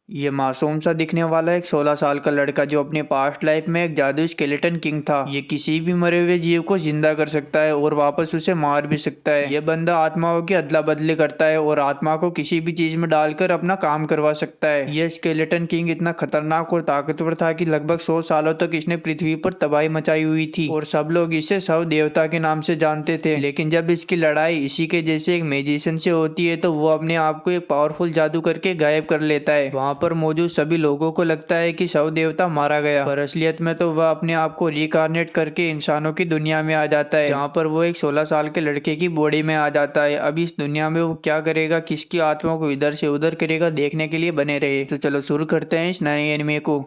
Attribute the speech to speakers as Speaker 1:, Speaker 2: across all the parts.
Speaker 1: ये मासूम सा दिखने वाला एक 16 साल का लड़का जो अपने पास्ट लाइफ में एक जादुई स्केलेटन किंग था। ये किसी भी मरे हुए जीव को जिंदा कर सकता है और वापस उसे मार भी सकता है। ये बंदा आत्माओं की अदला बदली करता है और आत्मा को किसी भी चीज में डालकर अपना काम करवा सकता है। ये स्केलेटन किंग इतना खतरनाक और ताकतवर था कि लगभग 100 सालों तक इसने पृथ्वी पर तबाही मचाई हुई थी और सब लोग इसे शव देवता के नाम से जानते थे। लेकिन जब इसकी लड़ाई इसी के जैसे एक मैजिशियन से होती है तो वो अपने आप को एक पावरफुल जादू करके गायब कर लेता है। वहाँ पर मौजूद सभी लोगों को लगता है कि शव देवता मारा गया, पर असलियत में तो वह अपने आप को रिकार्नेट करके इंसानों की दुनिया में आ जाता है, जहाँ पर वो एक 16 साल के लड़के की बॉडी में आ जाता है। अब इस दुनिया में वो क्या करेगा, किसकी आत्मा को इधर से उधर करेगा, देखने के लिए बने रहे। तो चलो शुरू करते हैं इस नए एनिमे को।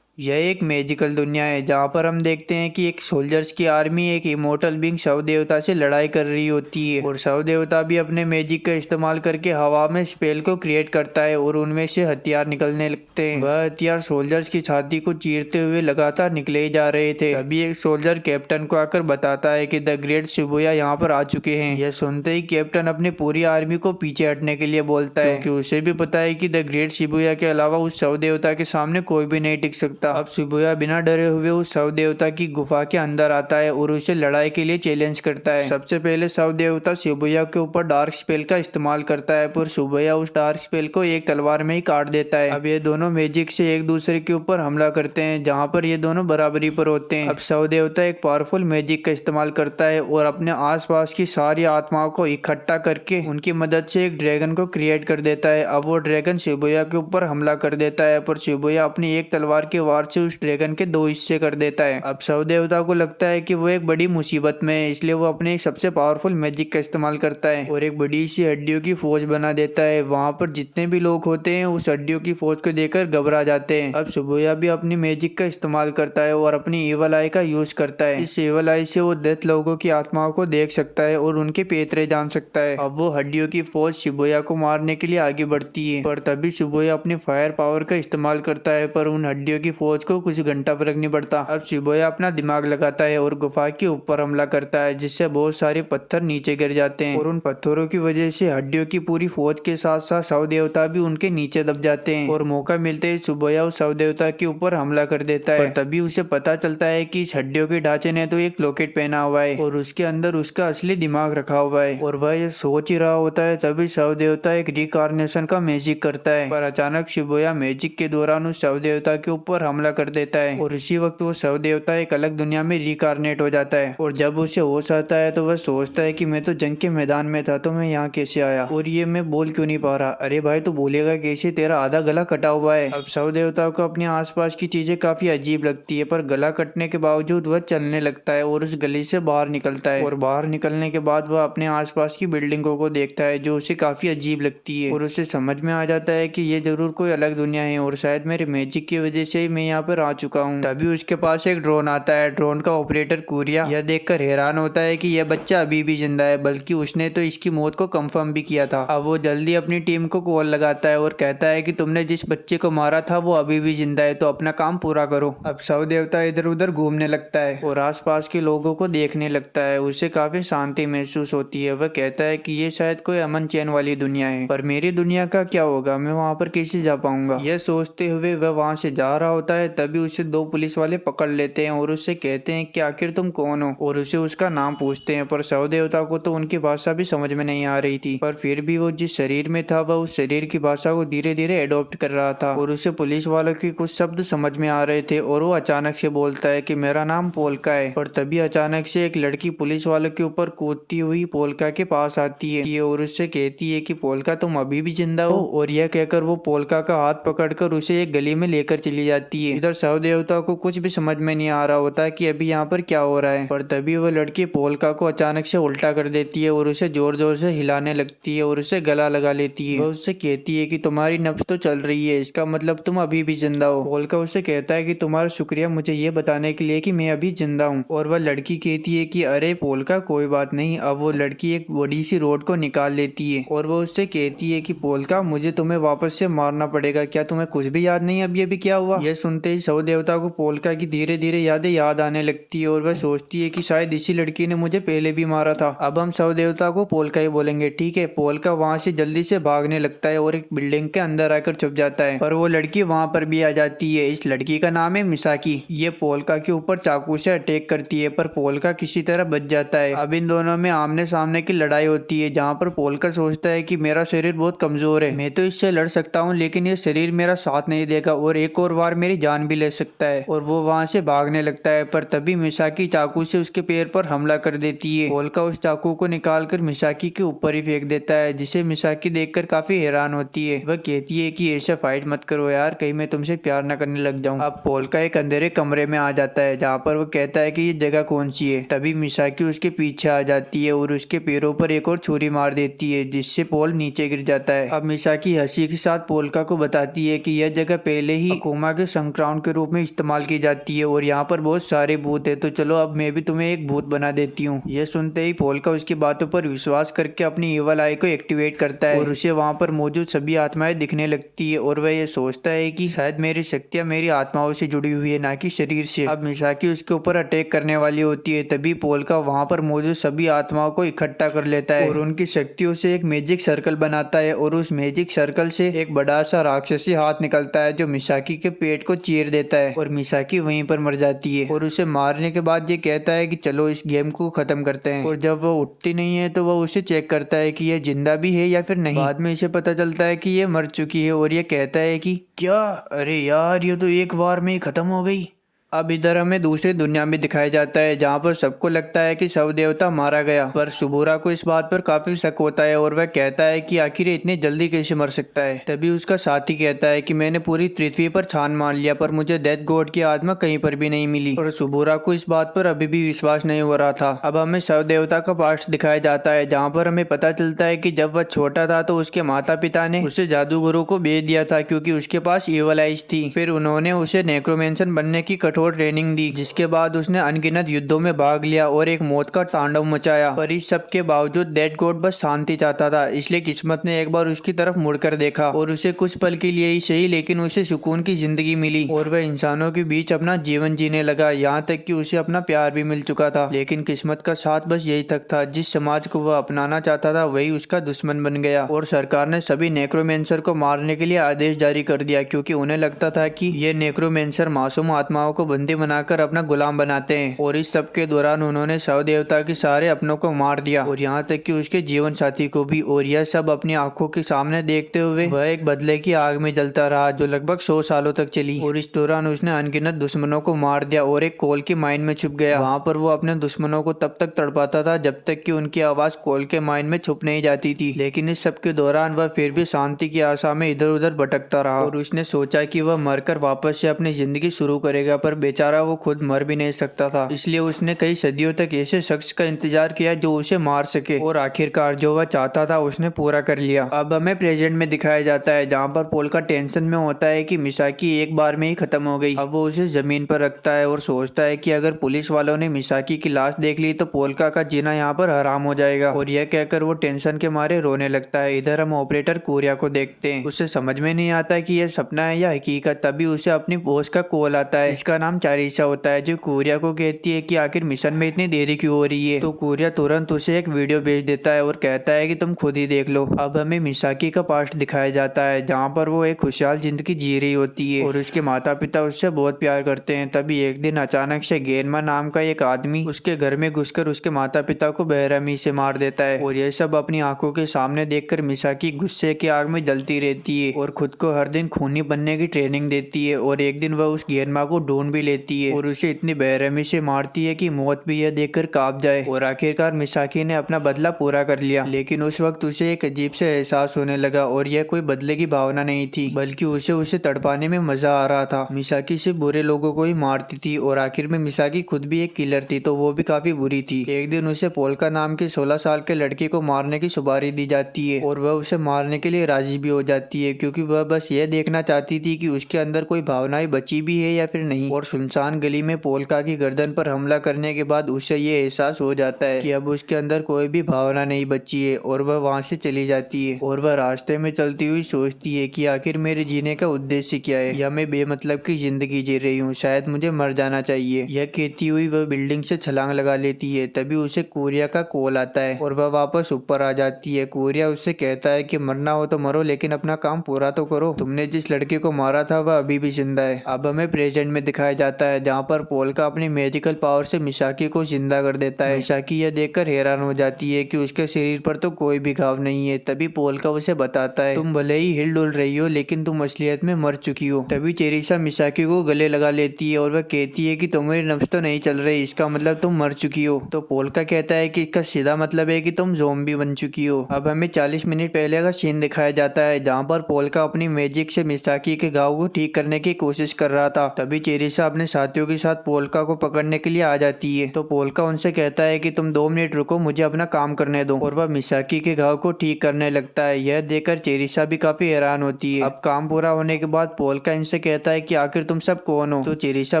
Speaker 1: यह एक मैजिकल दुनिया है जहाँ पर हम देखते हैं कि एक सोल्जर्स की आर्मी एक इमोर्टल बींग शव देवता से लड़ाई कर रही होती है और शव देवता भी अपने मैजिक का इस्तेमाल करके हवा में स्पेल को क्रिएट करता है और उनमें से हथियार निकलने लगते हैं। वह हथियार सोल्जर्स की छाती को चीरते हुए लगातार निकले ही जा रहे थे। अभी एक सोल्जर कैप्टन को आकर बताता है कि द ग्रेट शिबुया यहाँ पर आ चुके हैं। यह सुनते ही कैप्टन अपनी पूरी आर्मी को पीछे हटने के लिए बोलता है क्योंकि उसे भी पता है कि द ग्रेट शिबुया के अलावा उस शव देवता के सामने कोई भी नहीं टिक सकता। अब शिबुया बिना डरे हुए उस शव देवता की गुफा के अंदर आता है और उसे लड़ाई के लिए चैलेंज करता है। सबसे पहले शव देवता शिबुया के ऊपर डार्क स्पेल का इस्तेमाल करता है, पर शिबुया उस डार्क स्पेल को एक तलवार में ही काट देता है। अब ये दोनों मैजिक से एक दूसरे के ऊपर हमला करते हैं, जहाँ पर ये दोनों बराबरी पर होते हैं। अब शव देवता एक पावरफुल मैजिक का इस्तेमाल करता है और अपने आसपास की सारी आत्माओं को इकट्ठा करके उनकी मदद से एक ड्रैगन को क्रिएट कर देता है। अब वो ड्रैगन शिबुया के ऊपर हमला कर देता है, पर शिबुया अपनी एक तलवार के वार से उस ड्रैगन के दो हिस्से कर देता है। अब शव देवता को लगता है कि वो एक बड़ी मुसीबत में है, इसलिए वो अपने सबसे पावरफुल मैजिक का इस्तेमाल करता है और एक बड़ी सी हड्डियों की फौज बना देता है। वहाँ पर जितने भी लोग होते हैं उस हड्डियों की फौज को देखकर घबरा जाते हैं। अब शिबुया भी अपनी मैजिक का इस्तेमाल करता है और अपनी एवल आई का यूज करता है। इस एवल आई से वो डेथ लोगों की आत्माओं को देख सकता है और उनके पैतरे जान सकता है। अब वो हड्डियों की फौज शिबुया को मारने के लिए आगे बढ़ती है, पर तभी शिबुया अपनी फायर पावर का इस्तेमाल करता है, पर उन हड्डियों की फौज को कुछ घंटा फर्क नहीं पड़ता। अब शिबुया अपना दिमाग लगाता है और गुफा के ऊपर हमला करता है, जिससे बहुत सारे पत्थर नीचे गिर जाते हैं और उन पत्थरों की वजह से हड्डियों की पूरी फौज के साथ साथ शव देवता भी उनके नीचे दब जाते हैं। और मौका मिलते ही शिबुया उस शव देवता के ऊपर हमला कर देता है, पर तभी उसे पता चलता है कि इस हड्डियों के ढांचे ने तो एक लॉकेट पहना हुआ है और उसके अंदर उसका असली दिमाग रखा हुआ है और वह ये सोच ही रहा होता है। तभी शव देवता एक रिकार्नेशन का मैजिक करता है, पर अचानक शिबुया मैजिक के दौरान उस शव देवता के ऊपर हमला कर देता है और इसी वक्त वो शव देवता एक अलग दुनिया में रिकार्नेट हो जाता है। और जब उसे होश आता है तो वह सोचता है कि मैं तो जंग के मैदान में था, तो मैं यहाँ कैसे आया और ये मैं बोल क्यों नहीं पा रहा। अरे भाई तू बोलेगा कैसे, तेरा आधा गला कटा हुआ है। अब शव देवता को अपने आसपास की चीजें काफी अजीब लगती है, पर गला कटने के बावजूद वह चलने लगता है और उस गली से बाहर निकलता है। और बाहर निकलने के बाद वह अपने आसपास की बिल्डिंगों को देखता है जो उसे काफी अजीब लगती है और उसे समझ में आ जाता है कि ये जरूर कोई अलग दुनिया है और शायद मेरे मैजिक की वजह से ही मैं यहाँ पर आ चुका हूँ। तभी उसके पास एक ड्रोन आता है। ड्रोन का ऑपरेटर कुरिया यह देखकर हैरान होता है कि यह बच्चा अभी भी जिंदा है, बल्कि उसने तो इसकी मौत को कंफर्म भी किया था। अब वो जल्दी अपनी टीम को कॉल लगाता है और कहता है कि तुमने जिस बच्चे को मारा था वो अभी भी जिंदा है, तो अपना काम पूरा करो। अब शव देवता इधर उधर घूमने लगता है और आसपास के लोगों को देखने लगता है। उसे काफी शांति महसूस होती है। वह कहता है कि ये शायद कोई अमन चैन वाली दुनिया है, पर मेरी दुनिया का क्या होगा, मैं वहाँ पर कैसे जा पाऊंगा। यह सोचते हुए वह वहाँ से जा रहा होता है, तभी उसे दो पुलिस वाले पकड़ लेते हैं और उससे कहते हैं कि आखिर तुम कौन हो, और उसे उसका नाम पूछते हैं। पर शव देवता को तो उनकी भाषा भी समझ में नहीं आ रही थी, पर फिर भी वो जिस शरीर में था वह उस शरीर की भाषा को धीरे धीरे एडॉप्ट कर रहा था और उसे पुलिस वालों की कुछ शब्द समझ में आ रहे थे। और वो अचानक से बोलता है कि मेरा नाम पोलका है। पर तभी अचानक से एक लड़की पुलिस वालों के ऊपर कूदती हुई पोलका के पास आती है और उससे कहती है कि पोलका तुम अभी भी जिंदा हो, और यह कहकर वो पोलका का हाथ पकड़कर उसे एक गली में लेकर चली जाती है। इधर शव देवता को कुछ भी समझ में नहीं आ रहा होता कि अभी यहाँ पर क्या हो रहा है, पर तभी वह लड़की पोलका को अचानक से उल्टा कर देती है और उसे जोर जोर से हिलाने लगती है और उसे गला लगा लेती है। वह उससे कहती है कि तुम्हारी नब्ज तो चल रही है, इसका मतलब तुम अभी भी जिंदा हो। पोलका उससे कहता है कि तुम्हारा शुक्रिया मुझे ये बताने के लिए कि मैं अभी जिंदा हूँ। और वह लड़की कहती है कि अरे पोलका कोई बात नहीं। अब वो लड़की एक बड़ी सी रोड को निकाल लेती है और वो उससे कहती है कि पोलका मुझे तुम्हें वापस से मारना पड़ेगा, क्या तुम्हें कुछ भी याद नहीं अभी अभी क्या हुआ। यह सुनते ही शव देवता को पोल्का की धीरे धीरे यादें याद आने लगती है और वह सोचती है कि शायद इसी लड़की ने मुझे पहले भी मारा था। अब हम शव देवता को पोल्का ही बोलेंगे, ठीक है। पोल्का वहाँ से जल्दी से भागने लगता है और एक बिल्डिंग के अंदर आकर छुप जाता है, पर वो लड़की वहाँ पर भी आ जाती है। इस लड़की का नाम है मिसाकी। ये पोल्का के ऊपर चाकू से अटैक करती है, पर पोल्का किसी तरह बच जाता है। अब इन दोनों में आमने सामने की लड़ाई होती है, जहाँ पर पोल्का सोचता है कि मेरा शरीर बहुत कमजोर है, मैं तो इससे लड़ सकता हूँ, लेकिन ये शरीर मेरा साथ नहीं देगा और एक और बार मेरी जान भी ले सकता है। और वो वहाँ से भागने लगता है, पर तभी मिसाकी चाकू से उसके पैर पर हमला कर देती है। पोल्का उस चाकू को निकालकर मिसाकी के ऊपर ही फेंक देता है, जिसे मिसाकी देखकर काफी हैरान होती है। वह कहती है कि ऐसा फाइट मत करो यार, कहीं मैं तुमसे प्यार न करने लग जाऊं। अब पोल्का एक अंधेरे कमरे में आ जाता है, जहाँ पर वो कहता है कि ये जगह कौन सी है। तभी मिसाकी उसके पीछे आ जाती है और उसके पैरों पर एक और छुरी मार देती है, जिससे पोल नीचे गिर जाता है। अब मिसाकी हंसी के साथ पोल्का को बताती है कि यह जगह पहले ही अकोमा के संक्रांत के रूप में इस्तेमाल की जाती है और यहाँ पर बहुत सारे भूत है, तो चलो अब मैं भी तुम्हें एक भूत बना देती हूँ। यह सुनते ही पोल्का उसकी बातों पर विश्वास करके अपनी ईवल आई को एक्टिवेट करता है और उसे वहाँ पर मौजूद सभी आत्माएं दिखने लगती है और वह ये सोचता है कि शायद मेरी शक्तियाँ मेरी आत्माओं से जुड़ी हुई है, ना कि शरीर से। अब मिसाकी उसके ऊपर अटैक करने वाली होती है, तभी पोल्का वहाँ पर मौजूद सभी आत्माओं को इकट्ठा कर लेता है और उनकी शक्तियों से एक मैजिक सर्कल बनाता है और उस मैजिक सर्कल से एक बड़ा सा राक्षसी हाथ निकलता है, जो मिसाकी के पेट को चीर देता है और मिसाकी वहीं पर मर जाती है। और उसे मारने के बाद ये कहता है कि चलो इस गेम को खत्म करते हैं। और जब वो उठती नहीं है तो वो उसे चेक करता है कि ये जिंदा भी है या फिर नहीं। बाद में इसे पता चलता है कि ये मर चुकी है और ये कहता है कि क्या, अरे यार ये तो एक बार में ही खत्म हो गई। अब इधर हमें दूसरी दुनिया में दिखाया जाता है, जहाँ पर सबको लगता है कि शव देवता मारा गया, पर सुबुरा को इस बात पर काफी शक होता है और वह कहता है कि आखिर इतने जल्दी कैसे मर सकता है। तभी उसका साथी कहता है कि मैंने पूरी पृथ्वी पर छान मार लिया, पर मुझे डेथ गॉड की आत्मा कहीं पर भी नहीं मिली। और सुबुरा को इस बात पर अभी भी विश्वास नहीं हो रहा था। अब हमें शव देवता का पास्ट दिखाया जाता है, जहाँ पर हमें पता चलता है कि जब वह छोटा था तो उसके माता पिता ने उसे जादूगरों को भेज दिया था, क्योंकि उसके पास ईवल आइज थी। फिर उन्होंने उसे नेक्रोमेंसन बनने की कठोर ट्रेनिंग दी, जिसके बाद उसने अनगिनत युद्धों में भाग लिया और एक मौत का तांडव मचाया। पर इस सब के बावजूद डेड गॉड बस शांति चाहता था, इसलिए किस्मत ने एक बार उसकी तरफ मुड़कर देखा और उसे कुछ पल के लिए ही सही, लेकिन उसे सुकून की जिंदगी मिली और वह इंसानों के बीच अपना जीवन जीने लगा। यहाँ तक कि उसे अपना प्यार भी मिल चुका था, लेकिन किस्मत का साथ बस यही तक था। जिस समाज को वह अपनाना चाहता था वही उसका दुश्मन बन गया और सरकार ने सभी नेक्रोमेंसर को मारने के लिए आदेश जारी कर दिया, क्योंकि उन्हें लगता था कि ये नेक्रोमेंसर मासूम आत्माओं को बंदी बनाकर अपना गुलाम बनाते हैं। और इस सब के दौरान उन्होंने शव देवता के सारे अपनों को मार दिया और यहाँ तक कि उसके जीवन साथी को भी। और यह सब अपनी आंखों के सामने देखते हुए वह एक बदले की आग में जलता रहा, जो लगभग 100 सालों तक चली। और इस दौरान उसने अनगिनत दुश्मनों को मार दिया और एक कोल की माइन में छुप गया। वहाँ पर वो अपने दुश्मनों को तब तक तड़पाता था जब तक कि उनकी आवाज कोल के माइन में छुप नहीं जाती थी। लेकिन इस सब के दौरान वह फिर भी शांति की आशा में इधर उधर भटकता रहा और उसने सोचा कि वह मरकर वापस से अपनी जिंदगी शुरू करेगा, पर बेचारा वो खुद मर भी नहीं सकता था। इसलिए उसने कई सदियों तक ऐसे शख्स का इंतजार किया जो उसे मार सके, और आखिरकार जो वह चाहता था उसने पूरा कर लिया। अब हमें प्रेजेंट में दिखाया जाता है, जहाँ पर पोल्का टेंशन में होता है कि मिसाकी एक बार में ही खत्म हो गई। अब वो उसे जमीन पर रखता है और सोचता है कि अगर पुलिस वालों ने मिसाकी की लाश देख ली तो पोल्का का जीना यहाँ पर हराम हो जाएगा। और यह कहकर वो टेंशन के मारे रोने लगता है। इधर हम ऑपरेटर कोरिया को देखते हैं। उसे समझ में नहीं आता कि यह सपना है या हकीकत। तभी उसे अपनी बॉस का कॉल आता है, इसका नाम चारिसा होता है, जो कोरिया को कहती है कि आखिर मिशन में इतनी देरी क्यों हो रही है। तो कोरिया तुरंत उसे एक वीडियो भेज देता है और कहता है कि तुम खुद ही देख लो। अब हमें मिसाकी का पास्ट दिखाया जाता है, जहाँ पर वो एक खुशहाल जिंदगी जी रही होती है और उसके माता पिता उससे बहुत प्यार करते हैं। तभी एक दिन अचानक से गेनमा नाम का एक आदमी उसके घर में घुसकर उसके माता पिता को बेरहमी से मार देता है। और यह सब अपनी आंखों के सामने देखकर मिसाकी गुस्से की आग में जलती रहती है और खुद को हर दिन खूनी बनने की ट्रेनिंग देती है। और एक दिन वह उस गेनमा को ढूंढ भी लेती है और उसे इतनी बेरहमी से मारती है कि मौत भी यह देखकर कांप जाए। और आखिरकार मिसाकी ने अपना बदला पूरा कर लिया। लेकिन उस वक्त उसे एक अजीब से एहसास होने लगा और यह कोई बदले की भावना नहीं थी, बल्कि उसे तड़पाने में मजा आ रहा था। मिसाकी सिर्फ बुरे लोगों को ही मारती थी और आखिर में मिसाकी खुद भी एक किलर थी, तो वो भी काफी बुरी थी। एक दिन उसे पोल्का नाम के 16 साल के लड़के को मारने की सुपारी दी जाती है और वह उसे मारने के लिए राजी भी हो जाती है, क्योंकि वह बस यह देखना चाहती थी कि उसके अंदर कोई भावनाएं बची भी है या फिर नहीं। और सुनसान गली में पोल्का की गर्दन पर हमला करने के बाद उसे ये एहसास हो जाता है कि अब उसके अंदर कोई भी भावना नहीं बची है और वह वहाँ से चली जाती है। और वह रास्ते में चलती हुई सोचती है कि आखिर मेरे जीने का उद्देश्य क्या है, या मैं बेमतलब की जिंदगी जी रही हूँ, शायद मुझे मर जाना चाहिए। यह कहती हुई वह बिल्डिंग से छलांग लगा लेती है। तभी उसे कोरिया का कॉल आता है और वह वापस ऊपर आ जाती है। कोरिया उससे कहता है कि मरना हो तो मरो, लेकिन अपना काम पूरा तो करो। तुमने जिस लड़के को मारा था वह अभी भी जिंदा है। अब हमें प्रेजेंट में दिखाया जाता है जहाँ पर पोल्का अपनी मैजिकल पावर से मिसाकी को जिंदा कर देता है। मिसाकी यह देखकर हैरान हो जाती है कि उसके शरीर पर तो कोई भी घाव नहीं है। तभी पोल्का उसे बताता है, तुम भले ही हिल डुल रही हो लेकिन तुम असलियत में मर चुकी हो। तभी चेरिसा मिसाकी को गले लगा लेती है और वह कहती है कि तुम्हारी नब्ज तो नहीं चल रही, इसका मतलब तुम मर चुकी हो। तो पोल्का कहता है कि इसका सीधा मतलब है कि तुम ज़ॉम्बी बन चुकी हो। अब हमें 40 मिनट पहले का सीन दिखाया जाता है जहाँ पर पोल्का अपनी मैजिक से मिसाकी के घाव को ठीक करने की कोशिश कर रहा था। तभी चेरिसा अपने साथियों के साथ पोल्का को पकड़ने के लिए आ जाती है। तो पोल्का उनसे कहता है कि तुम 2 मिनट रुको, मुझे अपना काम करने दो। और वह मिसाकी के घाव को ठीक करने लगता है। यह देखकर चेरिसा भी काफी हैरान होती है। अब काम पूरा होने के बाद पोल्का इनसे कहता है कि आखिर तुम सब कौन हो। तो चेरिसा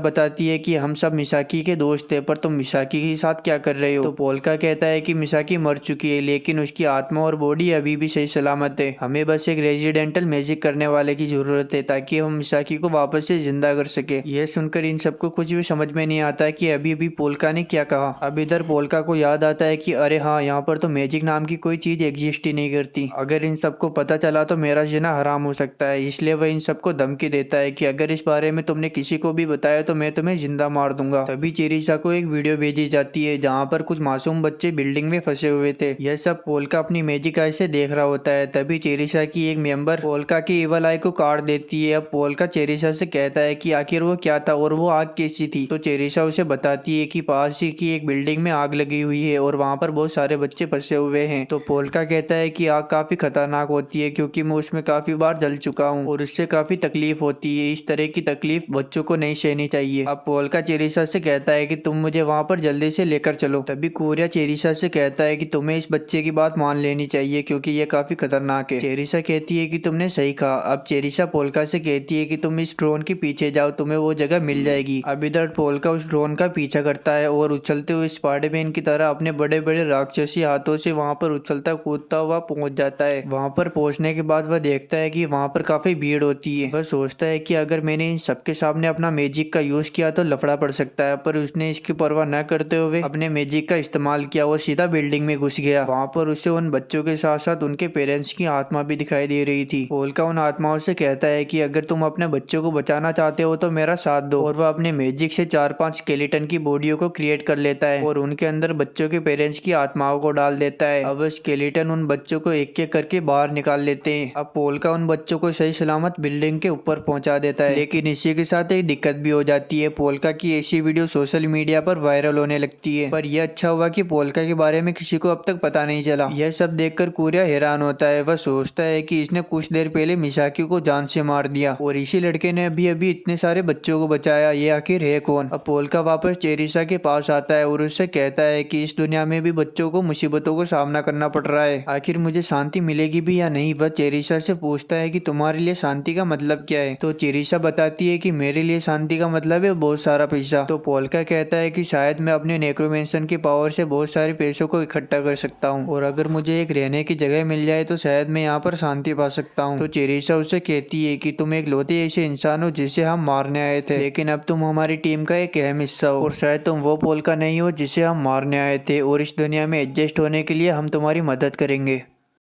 Speaker 1: बताती है कि हम सब मिसाकी के दोस्त थे, पर तुम मिसाकी के साथ क्या कर रहे हो। तो पोल्का कहता है कि मिसाकी मर चुकी है लेकिन उसकी आत्मा और बॉडी अभी भी सही सलामत है। हमें बस एक रेजिडेंटल मैजिक करने वाले की जरूरत है ताकि हम मिसाकी को वापस से जिंदा कर सके। यह सुनकर इन सबको कुछ भी समझ में नहीं आता कि अभी पोल्का ने क्या कहा। अब इधर पोल्का को याद आता है कि अरे हाँ, यहाँ पर तो मैजिक नाम की कोई चीज एग्जिस्ट ही नहीं करती। अगर इन सबको पता चला तो मेरा जीना हराम हो सकता है। इसलिए वह इन सबको धमकी देता है कि अगर इस बारे में तुमने किसी को भी बताया तो मैं तुम्हें जिंदा मार दूंगा। तभी चेरिसा को एक वीडियो भेजी जाती है जहाँ पर कुछ मासूम बच्चे बिल्डिंग में फंसे हुए थे। यह सब पोल्का अपनी मैजिक आई से देख रहा होता है। तभी चेरिसा की एक मेंबर पोल्का की इवल आई को काट देती है। अब पोल्का चेरिसा से कहता है कि आखिर वो क्या था और वो आग कैसी थी। तो चेरिसा उसे बताती है कि पास ही की एक बिल्डिंग में आग लगी हुई है और वहाँ पर बहुत सारे बच्चे फंसे हुए हैं। तो पोल्का कहता है कि आग काफी खतरनाक होती है क्योंकि मैं उसमें काफी बार जल चुका हूँ और उससे काफी तकलीफ होती है। इस तरह की तकलीफ बच्चों को नहीं सहनी चाहिए। अब पोल्का चेरिसा से कहता है कि तुम मुझे वहाँ पर जल्दी से लेकर चलो। तभी कोरिया चेरिसा से कहता है कि तुम्हें इस बच्चे की बात मान लेनी चाहिए क्योंकि ये काफी खतरनाक है। चेरिसा कहती है कि तुमने सही कहा। अब चेरिसा पोल्का से कहती है कि तुम इस ड्रोन के पीछे जाओ, तुम्हें वो जगह मिल जाएगी। अब इधर पोल्का उस ड्रोन का पीछा करता है और उछलते हुए स्पाइडरमैन की तरह अपने बड़े बड़े राक्षसी हाथों से वहाँ पर उछलता कूदता हुआ पहुंच जाता है। वहाँ पर पहुंचने के बाद वह देखता है कि वहाँ पर काफी भीड़ होती है। वह सोचता है कि अगर मैंने इन सबके सामने अपना मैजिक का यूज किया तो लफड़ा पड़ सकता है, पर उसने इसकी परवाह न करते हुए अपने मैजिक का इस्तेमाल किया और सीधा बिल्डिंग में घुस गया। वहाँ पर उसे उन बच्चों के साथ साथ उनके पेरेंट्स की आत्मा भी दिखाई दे रही थी। पोल्का उन आत्माओं से कहता है कि अगर तुम अपने बच्चों को बचाना चाहते हो तो मेरा साथ दो। और वह अपने मैजिक से 4-5 स्केलेटन की बॉडियों को क्रिएट कर लेता है और उनके अंदर बच्चों के पेरेंट्स की आत्माओं को डाल देता है। अब स्केलेटन उन बच्चों को एक एक करके बाहर निकाल लेते हैं। अब पोल्का उन बच्चों को सही सलामत बिल्डिंग के ऊपर पहुंचा देता है, लेकिन इसी के साथ एक दिक्कत भी हो जाती है। पोल्का की ऐसी वीडियो सोशल मीडिया पर वायरल होने लगती है, पर यह अच्छा हुआ कि पोल्का के बारे में किसी को अब तक पता नहीं चला। यह सब देखकर कोरिया हैरान होता है। वह सोचता है कि इसने कुछ देर पहले मिसाकी को जान से मार दिया और इसी लड़के ने अभी अभी इतने सारे बच्चों को बचाया। ये आखिर है कौन। अब पोल्का वापस चेरिसा के पास आता है और उससे कहता है कि इस दुनिया में भी बच्चों को मुसीबतों को सामना करना पड़ रहा है, आखिर मुझे शांति मिलेगी भी या नहीं। वह चेरिसा से पूछता है कि तुम्हारे लिए शांति का मतलब क्या है। तो चेरिसा बताती है कि मेरे लिए शांति का मतलब है बहुत सारा पैसा। तो पोल्का कहता है कि शायद मैं अपने नेक्रोमेंसन की पावर से बहुत सारे पैसों को इकट्ठा कर सकता हूँ और अगर मुझे एक रहने की जगह मिल जाए तो शायद मैं यहाँ पर शांति पा सकता हूँ। तो चेरिसा उससे कहती है कि तुम एक लौते ऐसे इंसान हो जिसे हम मारने आए थे, लेकिन अब तुम हमारी टीम का एक अहम हिस्सा हो और शायद तुम वो पोल्का नहीं हो जिसे हम मारने आए थे और इस दुनिया में एडजस्ट होने के लिए हम तुम्हारी मदद करेंगे।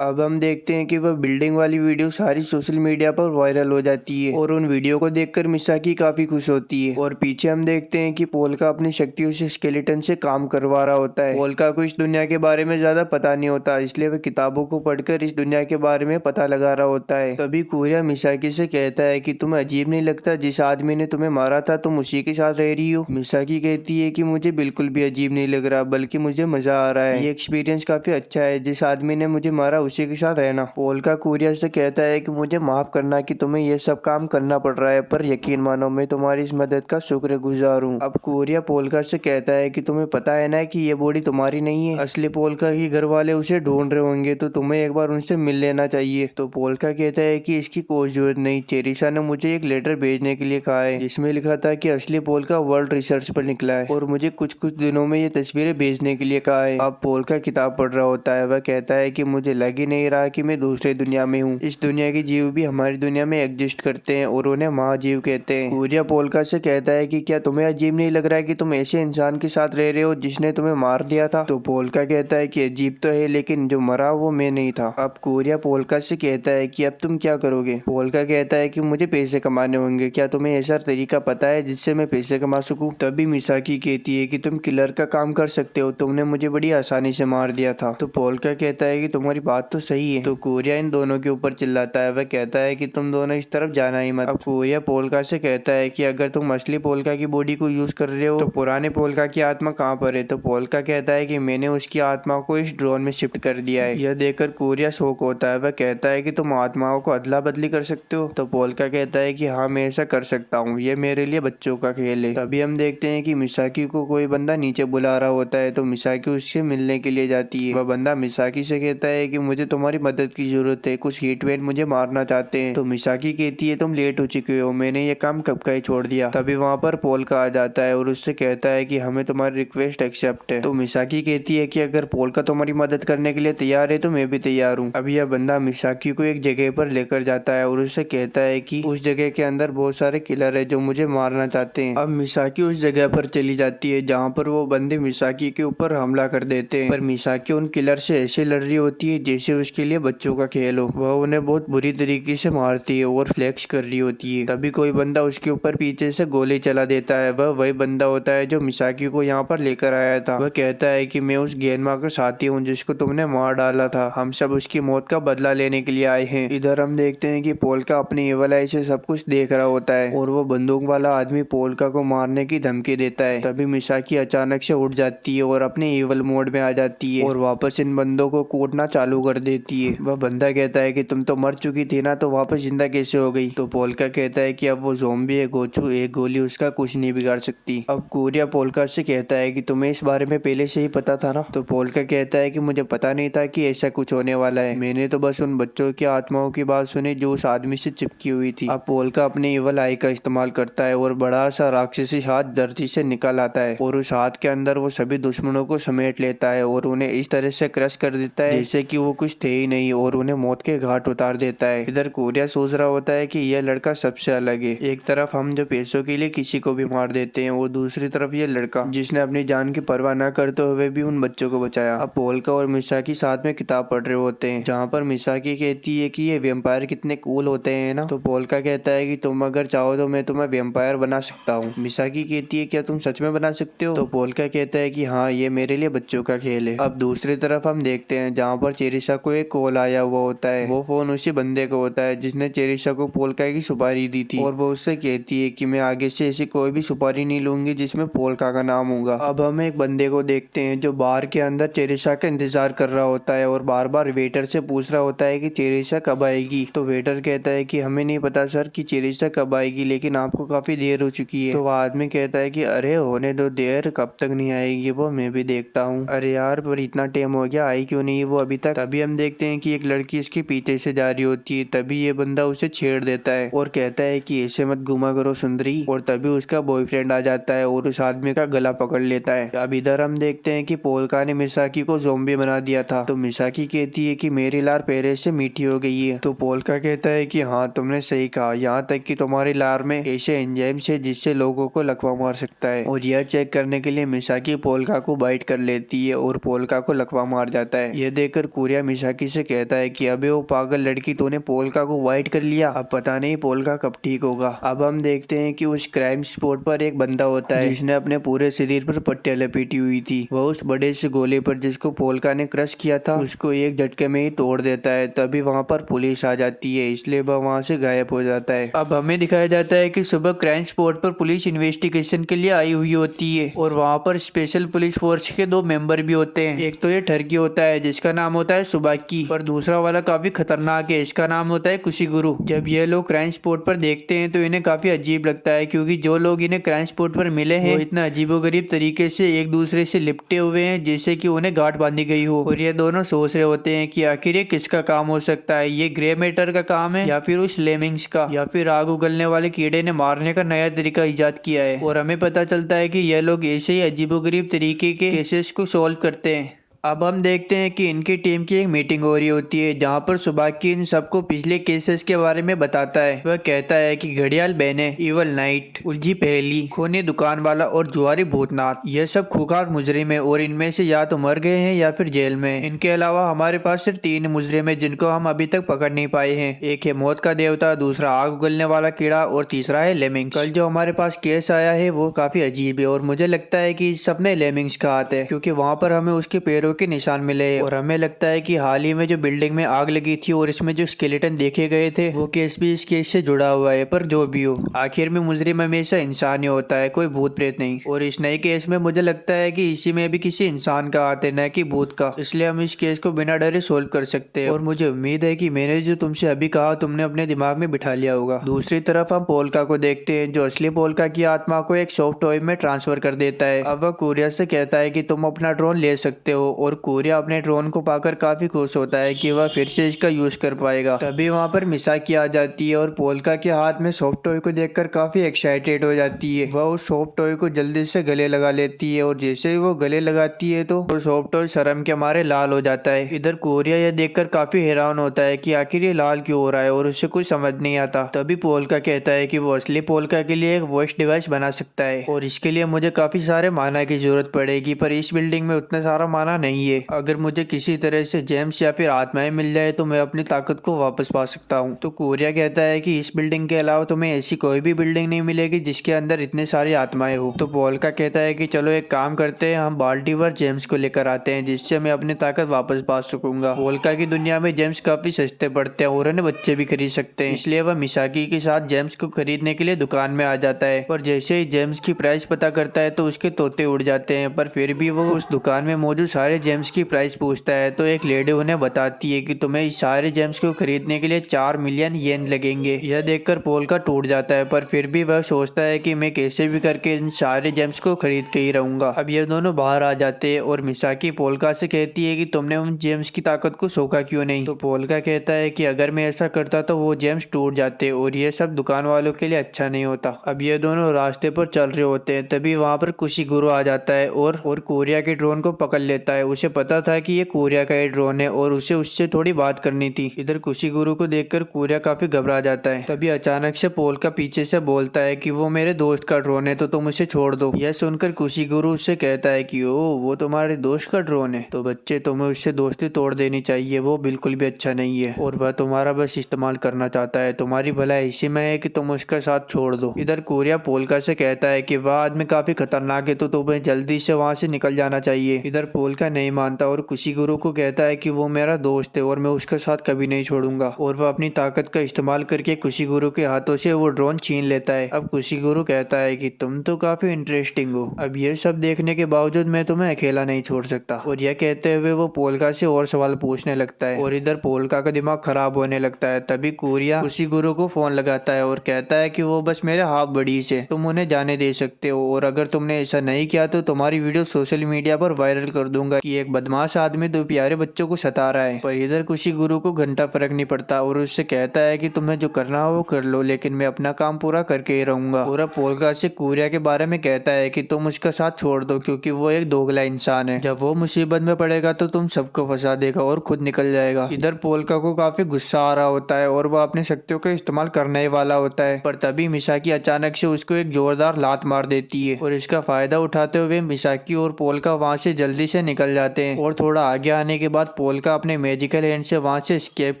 Speaker 1: अब हम देखते हैं कि वह बिल्डिंग वाली वीडियो सारी सोशल मीडिया पर वायरल हो जाती है और उन वीडियो को देखकर मिसाकी काफी खुश होती है। और पीछे हम देखते हैं कि पोल्का अपनी शक्तियों से स्केलेटन से काम करवा रहा होता है। पोल्का को इस दुनिया के बारे में ज्यादा पता नहीं होता, इसलिए वह किताबों को पढ़कर इस दुनिया के बारे में पता लगा रहा होता है। तभी कोरिया मिसाकी से कहता है कि तुम्हें अजीब नहीं लगता जिस आदमी ने तुम्हें मारा था तुम उसी के साथ रह रही हो। मिसाकी कहती है कि मुझे बिल्कुल भी अजीब नहीं लग रहा, बल्कि मुझे मजा आ रहा है। ये एक्सपीरियंस काफी अच्छा है। जिस आदमी ने मुझे मारा
Speaker 2: उसी के साथ रहना। पोल्का कोरिया से कहता है कि मुझे माफ करना कि तुम्हें ये सब काम करना पड़ रहा है, पर यकीन मानो मैं तुम्हारी इस मदद का शुक्रगुजार हूँ। अब कोरिया पोल्का से कहता है कि तुम्हें पता है ना कि ये बॉडी तुम्हारी नहीं है, असली पोल्का के घर वाले उसे ढूंढ रहे होंगे, तो तुम्हें एक बार उनसे मिल लेना चाहिए। तो पोल्का कहता है कि इसकी कोई जरूरत नहीं, चेरिशा ने मुझे एक लेटर भेजने के लिए कहा है जिसमें लिखा था कि असली पोल्का वर्ल्ड रिसर्च पर निकला है और मुझे कुछ कुछ दिनों में ये तस्वीरें भेजने के लिए कहा है। अब पोल्का किताब पढ़ रहा होता है। वह कहता है कि मुझे लग ही नहीं रहा कि मैं दूसरे दुनिया में हूँ, इस दुनिया के जीव भी हमारी दुनिया में एग्जिस्ट करते हैं और उन्हें महाजीव कहते हैं। कोरिया पोल्का से कहता है कि क्या तुम्हें अजीब नहीं लग रहा है कि तुम ऐसे इंसान के साथ रह रहे हो जिसने तुम्हें मार दिया था? तो पोल्का कहता है कि अजीब तो है, लेकिन जो मरा वो मैं नहीं था। अब कोरिया पोल्का से कहता है कि अब तुम क्या करोगे? पोल्का कहता है कि मुझे पैसे कमाने होंगे, क्या तुम्हें ऐसा तरीका पता है जिससे मैं पैसे कमा सकूं? तभी मिसाकी कहती है कि तुम किलर का काम कर सकते हो, तुमने मुझे बड़ी आसानी से मार दिया था। तो पोल्का कहता है कि तुम्हारी बात तो सही है। तो कोरिया इन दोनों के ऊपर चिल्लाता है। वह कहता है कि तुम दोनों इस तरफ जाना ही मत। अब कोरिया पोल्का से कहता है कि अगर तुम असली पोल्का की बॉडी को यूज कर रहे हो तो पुराने पोल्का की आत्मा कहाँ पर है? तो पोल्का कहता है कि मैंने उसकी आत्मा को इस ड्रोन में शिफ्ट कर दिया है। यह देखकर कोरिया शॉक होता है। वह कहता है कि तुम आत्माओं को अदला बदली कर सकते हो? तो पोल्का कहता है कि हाँ, मैं ऐसा कर सकता हूँ, ये मेरे लिए बच्चों का खेल है। तभी हम देखते हैं कि मिसाकी को कोई बंदा नीचे बुला रहा होता है, तो मिसाकी उससे मिलने के लिए जाती है। वह बंदा मिसाकी से कहता है कि मुझे तुम्हारी मदद की जरूरत है, कुछ हीटवेव मुझे मारना चाहते हैं। तो मिसाकी कहती है तुम लेट हो चुके हो, मैंने ये काम कब का ही छोड़ दिया। तभी वहाँ पर पोल्का आ जाता है और उससे कहता है कि हमें तुम्हारी रिक्वेस्ट एक्सेप्ट है। तो मिसाकी कहती है कि अगर पोल्का तुम्हारी मदद करने के लिए तैयार है तो मैं भी तैयार हूँ। अब यह बंदा मिसाकी को एक जगह पर लेकर जाता है और उससे कहता है कि उस जगह के अंदर बहुत सारे किलर है जो मुझे मारना चाहते हैं। अब मिसाकी उस जगह पर चली जाती है जहाँ पर वो बंदे मिसाकी के ऊपर हमला कर देते हैं, पर मिसाकी उन किलर से ऐसे लड़ रही होती है जैसे उसके लिए बच्चों का खेल हो। वह उन्हें बहुत बुरी तरीके से मारती है और फ्लेक्स कर रही होती है। तभी कोई बंदा उसके ऊपर पीछे से गोली चला देता है। वह वही बंदा होता है जो मिसाकी को यहाँ पर लेकर आया था। वह कहता है कि मैं उस गेंदमा का साथी हूँ जिसको तुमने मार डाला था, हम सब उसकी मौत का बदला लेने के लिए आए हैं। इधर हम देखते हैं कि पोल्का अपनी एवल आई से सब कुछ देख रहा होता है और वो बंदूक वाला आदमी पोल्का को मारने की धमकी देता है। तभी मिसाकी अचानक से उठ जाती है और अपने एवल मोड में आ जाती है और वापस इन बंदों को कूटना चालू कर देती है। वह बंदा कहता है कि तुम तो मर चुकी थी ना, तो वापस जिंदा कैसे हो गई? तो पोल्का कहता है कि अब वो ज़ॉम्बी है गोचू, एक गोली उसका कुछ नहीं बिगाड़ सकती। अब कोरिया पोल्का से कहता है कि तुम्हें इस बारे में पहले से ही पता था ना? तो पोल्का कहता है कि मुझे पता नहीं था कि ऐसा कुछ होने वाला है, मैंने तो बस उन बच्चों की आत्माओं की बात सुनी जो उस आदमी से चिपकी हुई थी। अब पोल्का अपने एवल आई का इस्तेमाल करता है और बड़ा सा राक्षसी हाथ धरती से निकल आता है और उस हाथ के अंदर वो सभी दुश्मनों को समेट लेता है और उन्हें इस तरह से क्रश कर देता है जैसे कि वो कुछ थे ही नहीं और उन्हें मौत के घाट उतार देता है। इधर कोरिया सोच रहा होता है कि यह लड़का सबसे अलग है, एक तरफ हम जो पैसों के लिए किसी को भी मार देते हैं और दूसरी तरफ ये लड़का जिसने अपनी जान की परवाह न करते हुए भी उन बच्चों को बचाया। अब पोल्का और मिसाकी साथ में किताब पढ़ रहे होते हैं जहाँ पर मिसाकी कहती है कि ये वेम्पायर कितने कूल होते हैं ना। तो पोल्का कहता है कि तुम अगर चाहो तो मैं तुम्हें वेम्पायर बना सकता हूँ। मिसाकी कहती है क्या तुम सच में बना सकते हो? तो पोल्का कहता है कि हाँ, ये मेरे लिए बच्चों का खेल है। अब दूसरी तरफ हम देखते हैं जहाँ पर चेरिशा को एक कॉल आया हुआ होता है। वो फोन उसी बंदे को होता है जिसने चेरिशा को पोल्का की सुपारी दी थी और वो उससे कहती है कि मैं आगे से ऐसी कोई भी सुपारी नहीं लूंगी जिसमें पोल्का का नाम होगा। अब हम एक बंदे को देखते हैं जो बार के अंदर चेरिशा का इंतजार कर रहा होता है और बार बार वेटर से पूछ रहा होता है कि चेरिशा कब आएगी। तो वेटर कहता है कि हमें नहीं पता सर कि चेरिशा कब आएगी, लेकिन आपको काफी देर हो चुकी है। तो वह आदमी कहता है कि अरे होने दो देर, कब तक नहीं आएगी वो मैं भी देखता हूँ। अरे यार पर इतना टाइम हो गया, आई क्यों नहीं वो अभी तक? तभी हम देखते हैं कि एक लड़की इसके पीछे से जा रही होती है। तभी ये बंदा उसे छेड़ देता है और कहता है कि ऐसे मत घुमा करो सुंदरी। और तभी उसका बॉयफ्रेंड आ जाता है और उस आदमी का गला पकड़ लेता है। अब इधर हम देखते हैं कि पोल्का ने मिसाकी को ज़ॉम्बी बना दिया था। तो मिसाकी कहती है कि मेरी लार पहले से मीठी हो गई है। तो पोल्का कहता है कि हाँ तुमने सही कहा, यहाँ तक कि तुम्हारी लार में ऐसे एंजाइम्स है जिससे लोगों को लकवा मार सकता है। और यह चेक करने के लिए मिसाकी पोल्का को बाइट कर लेती है और पोल्का को लकवा मार जाता है। यह देखकर कोरिया मिसाकी से कहता है कि अबे वो पागल लड़की, तूने पोल्का को बाइट कर लिया, अब पता नहीं पोल्का कब ठीक होगा। अब हम देखते हैं कि उस क्राइम स्पॉट पर एक बंदा होता है जिसने अपने पूरे शरीर पर पट्टियां लपेटी हुई थी। वह उस बड़े से गोले पर जिसको पोल्का ने क्रश किया था उसको एक झटके में ही तोड़ देता है। तभी वहाँ पर पुलिस आ जाती है, इसलिए वह वहाँ से गायब हो जाता है। अब हमें दिखाया जाता है कि सुबह क्राइम स्पॉट पर पुलिस इन्वेस्टिगेशन के लिए आई हुई होती है और वहाँ पर स्पेशल पुलिस फोर्स के 2 मेंबर भी होते हैं। एक तो ये ठरकी होता है जिसका नाम होता है
Speaker 1: सुबाकी, पर दूसरा वाला काफी खतरनाक है, इसका नाम होता है कुशिगुरु। जब ये लोग क्राइम स्पॉट पर देखते हैं तो इन्हें काफी अजीब लगता है, क्योंकि जो लोग इन्हें क्राइम स्पॉट पर मिले हैं वो इतना अजीबोगरीब तरीके से एक दूसरे से लिपटे हुए हैं जैसे कि उन्हें गांठ बांधी गई हो। और ये दोनों सोच रहे होते हैं कि आखिर ये किसका काम हो सकता है, ये ग्रे मैटर का काम है या फिर उस लेमिंग्स का, या फिर आग उगलने वाले कीड़े ने मारने का नया तरीका इजाद किया है। और हमें पता चलता है कि ये लोग ऐसे ही अजीबोगरीब तरीके के केसेस को सॉल्व करते हैं। अब हम देखते हैं कि इनकी टीम की एक मीटिंग हो रही होती है, जहां पर सुबाकी इन सबको पिछले केसेस के बारे में बताता है। वह कहता है कि घड़ियाल बहने, इवल नाइट, उलझी पहेली, खूनी दुकान वाला और जुआरी भूतनाथ, यह सब खूंखार मुजरिम है और इनमें से या तो मर गए हैं या फिर जेल में। इनके अलावा हमारे पास सिर्फ 3 मुजरिम है जिनको हम अभी तक पकड़ नहीं पाए हैं। एक है मौत का देवता, दूसरा आग उगलने वाला कीड़ा और तीसरा है लेमिंग्स। कल जो हमारे पास केस आया है वो काफी अजीब है और मुझे लगता है कि सब में लेमिंग्स का हाथ है, क्योंकि वहाँ पर हमें उसके पैरों के निशान मिले और हमें लगता है कि हाल ही में जो बिल्डिंग में आग लगी थी और इसमें जो स्केलेटन देखे गए थे वो केस भी इस केस से जुड़ा हुआ है। पर जो भी हो, आखिर में मुजरिम हमेशा इंसान ही होता है, कोई भूत प्रेत नहीं। और इस नए केस में मुझे लगता है कि इसी में भी किसी इंसान का हाथ है, न कि भूत का, इसलिए हम इस केस को बिना डरे सोल्व कर सकते हैं। और मुझे उम्मीद है कि मैंने जो तुमसे अभी कहा तुमने अपने दिमाग में बिठा लिया होगा। दूसरी तरफ हम पोल्का को देखते हैं, जो असली पोल्का की आत्मा को एक सॉफ्ट टॉय में ट्रांसफर कर देता है। अब वह कोरिया से कहता है कि तुम अपना ड्रोन ले सकते हो, और कोरिया अपने ड्रोन को पाकर काफी खुश होता है कि वह फिर से इसका यूज कर पाएगा। तभी वहाँ पर मिसाकी आ जाती है और पोल्का के हाथ में सॉफ्ट टॉय को देखकर काफी एक्साइटेड हो जाती है। वह उस सॉफ्ट टॉय को जल्दी से गले लगा लेती है और जैसे ही वो गले लगाती है तो वो सॉफ्ट टॉय शर्म के मारे लाल हो जाता है। इधर कोरिया यह देखकर काफी हैरान होता है कि आखिर ये लाल क्यों हो रहा है और उसे कुछ समझ नहीं आता। तभी पोल्का कहता है कि वो असली पोल्का के लिए एक वॉइस डिवाइस बना सकता है और इसके लिए मुझे काफी सारे माना की जरूरत पड़ेगी, पर इस बिल्डिंग में उतना सारा माना नहीं है। अगर मुझे किसी तरह से जेम्स या फिर आत्माएं मिल जाए तो मैं अपनी ताकत को वापस पा सकता हूँ। तो कोरिया कहता है कि इस बिल्डिंग के अलावा तुम्हें ऐसी कोई भी बिल्डिंग नहीं मिलेगी जिसके अंदर इतने सारी आत्माएं हो। तो पोल्का कहता है कि चलो एक काम करते हैं, हम बाल्टी भर जेम्स को लेकर आते हैं जिससे मैं अपनी ताकत वापस पा सकूंगा। पोल्का की दुनिया में जेम्स काफी सस्ते पड़ते हैं और उन्हें बच्चे भी खरीद सकते हैं, इसलिए वह मिसाकी के साथ जेम्स को खरीदने के लिए दुकान में आ जाता है। पर जैसे ही जेम्स की प्राइस पता करता है तो उसके तोते उड़ जाते हैं, पर फिर भी वो उस दुकान में मौजूद सारे जेम्स की प्राइस पूछता है। तो एक लेडी उन्हें बताती है कि तुम्हें इस सारे जेम्स को खरीदने के लिए 4 मिलियन येन लगेंगे। यह देखकर पोल्का टूट जाता है, पर फिर भी वह सोचता है कि मैं कैसे भी करके इन सारे जेम्स को खरीद के ही रहूंगा। अब ये दोनों बाहर आ जाते हैं और मिसाकी पोल्का से कहती है कि तुमने उन जेम्स की ताकत को सोखा क्यों नहीं। तो पोल्का कहता है कि अगर मैं ऐसा करता तो वो जेम्स टूट जाते और ये सब दुकान वालों के लिए अच्छा नहीं होता। अब ये दोनों रास्ते पर चल रहे होते हैं, तभी वहाँ पर कुशिगुरु आ जाता है और कोरिया के ड्रोन को पकड़ लेता है। उसे पता था कि ये कोरिया का ही ड्रोन है और उसे उससे थोड़ी बात करनी थी। इधर कुशिगुरु को देखकर कोरिया काफी घबरा जाता है। तभी अचानक से पोल्का पीछे से बोलता है कि वो मेरे दोस्त का ड्रोन है तो तुम उसे छोड़ दो। यह सुनकर कुशिगुरु उससे कहता है कि ओ वो तुम्हारे दोस्त का ड्रोन है, तो बच्चे तुम्हें उससे दोस्ती तोड़ देनी चाहिए, वो बिल्कुल भी अच्छा नहीं है और वह तुम्हारा बस इस्तेमाल करना चाहता है। तुम्हारी भलाई इसी में है कि तुम उसका साथ छोड़ दो। इधर कोरिया पोल्का से कहता है कि वह आदमी काफी खतरनाक है तो तुम्हें जल्दी से वहाँ से निकल जाना चाहिए। इधर पोल्का नहीं मानता और कुशिगुरु को कहता है कि वो मेरा दोस्त है और मैं उसका साथ कभी नहीं छोड़ूंगा, और वह अपनी ताकत का इस्तेमाल करके कुशिगुरु के हाथों से वो ड्रोन छीन लेता है। अब कुशिगुरु कहता है कि तुम तो काफी इंटरेस्टिंग हो, अब ये सब देखने के बावजूद मैं तुम्हें अकेला नहीं छोड़ सकता। और यह कहते हुए वो पोल्का से और सवाल पूछने लगता है और इधर पोल्का का दिमाग खराब होने लगता है। तभी कोरिया कुशिगुरु को फोन लगाता है और कहता है कि वो बस मेरे हाफ बडीज है, तुम उन्हें जाने दे सकते हो, और अगर तुमने ऐसा नहीं किया तो तुम्हारी वीडियो सोशल मीडिया पर वायरल कर दूंगा कि एक बदमाश आदमी 2 प्यारे बच्चों को सता रहा है। पर इधर कुशिगुरु को घंटा फर्क नहीं पड़ता और उससे कहता है कि तुम्हें जो करना हो वो कर लो, लेकिन मैं अपना काम पूरा करके ही रहूंगा। पूरा पोल्का से कोरिया के बारे में कहता है कि तुम उसका साथ छोड़ दो क्योंकि वो एक दोगला इंसान है, जब वो मुसीबत में पड़ेगा तो तुम सबको फंसा देगा और खुद निकल जाएगा। इधर पोल्का को काफी गुस्सा आ रहा होता है और वो अपनी शक्तियों का इस्तेमाल करने ही वाला होता है, पर तभी मिसाकी अचानक से उसको एक जोरदार लात मार देती है और इसका फायदा उठाते हुए मिसाकी और पोल्का वहाँ से जल्दी से निकल जाते हैं। और थोड़ा आगे आने के बाद पोल्का अपने मैजिकल हैंड से वहाँ से एस्केप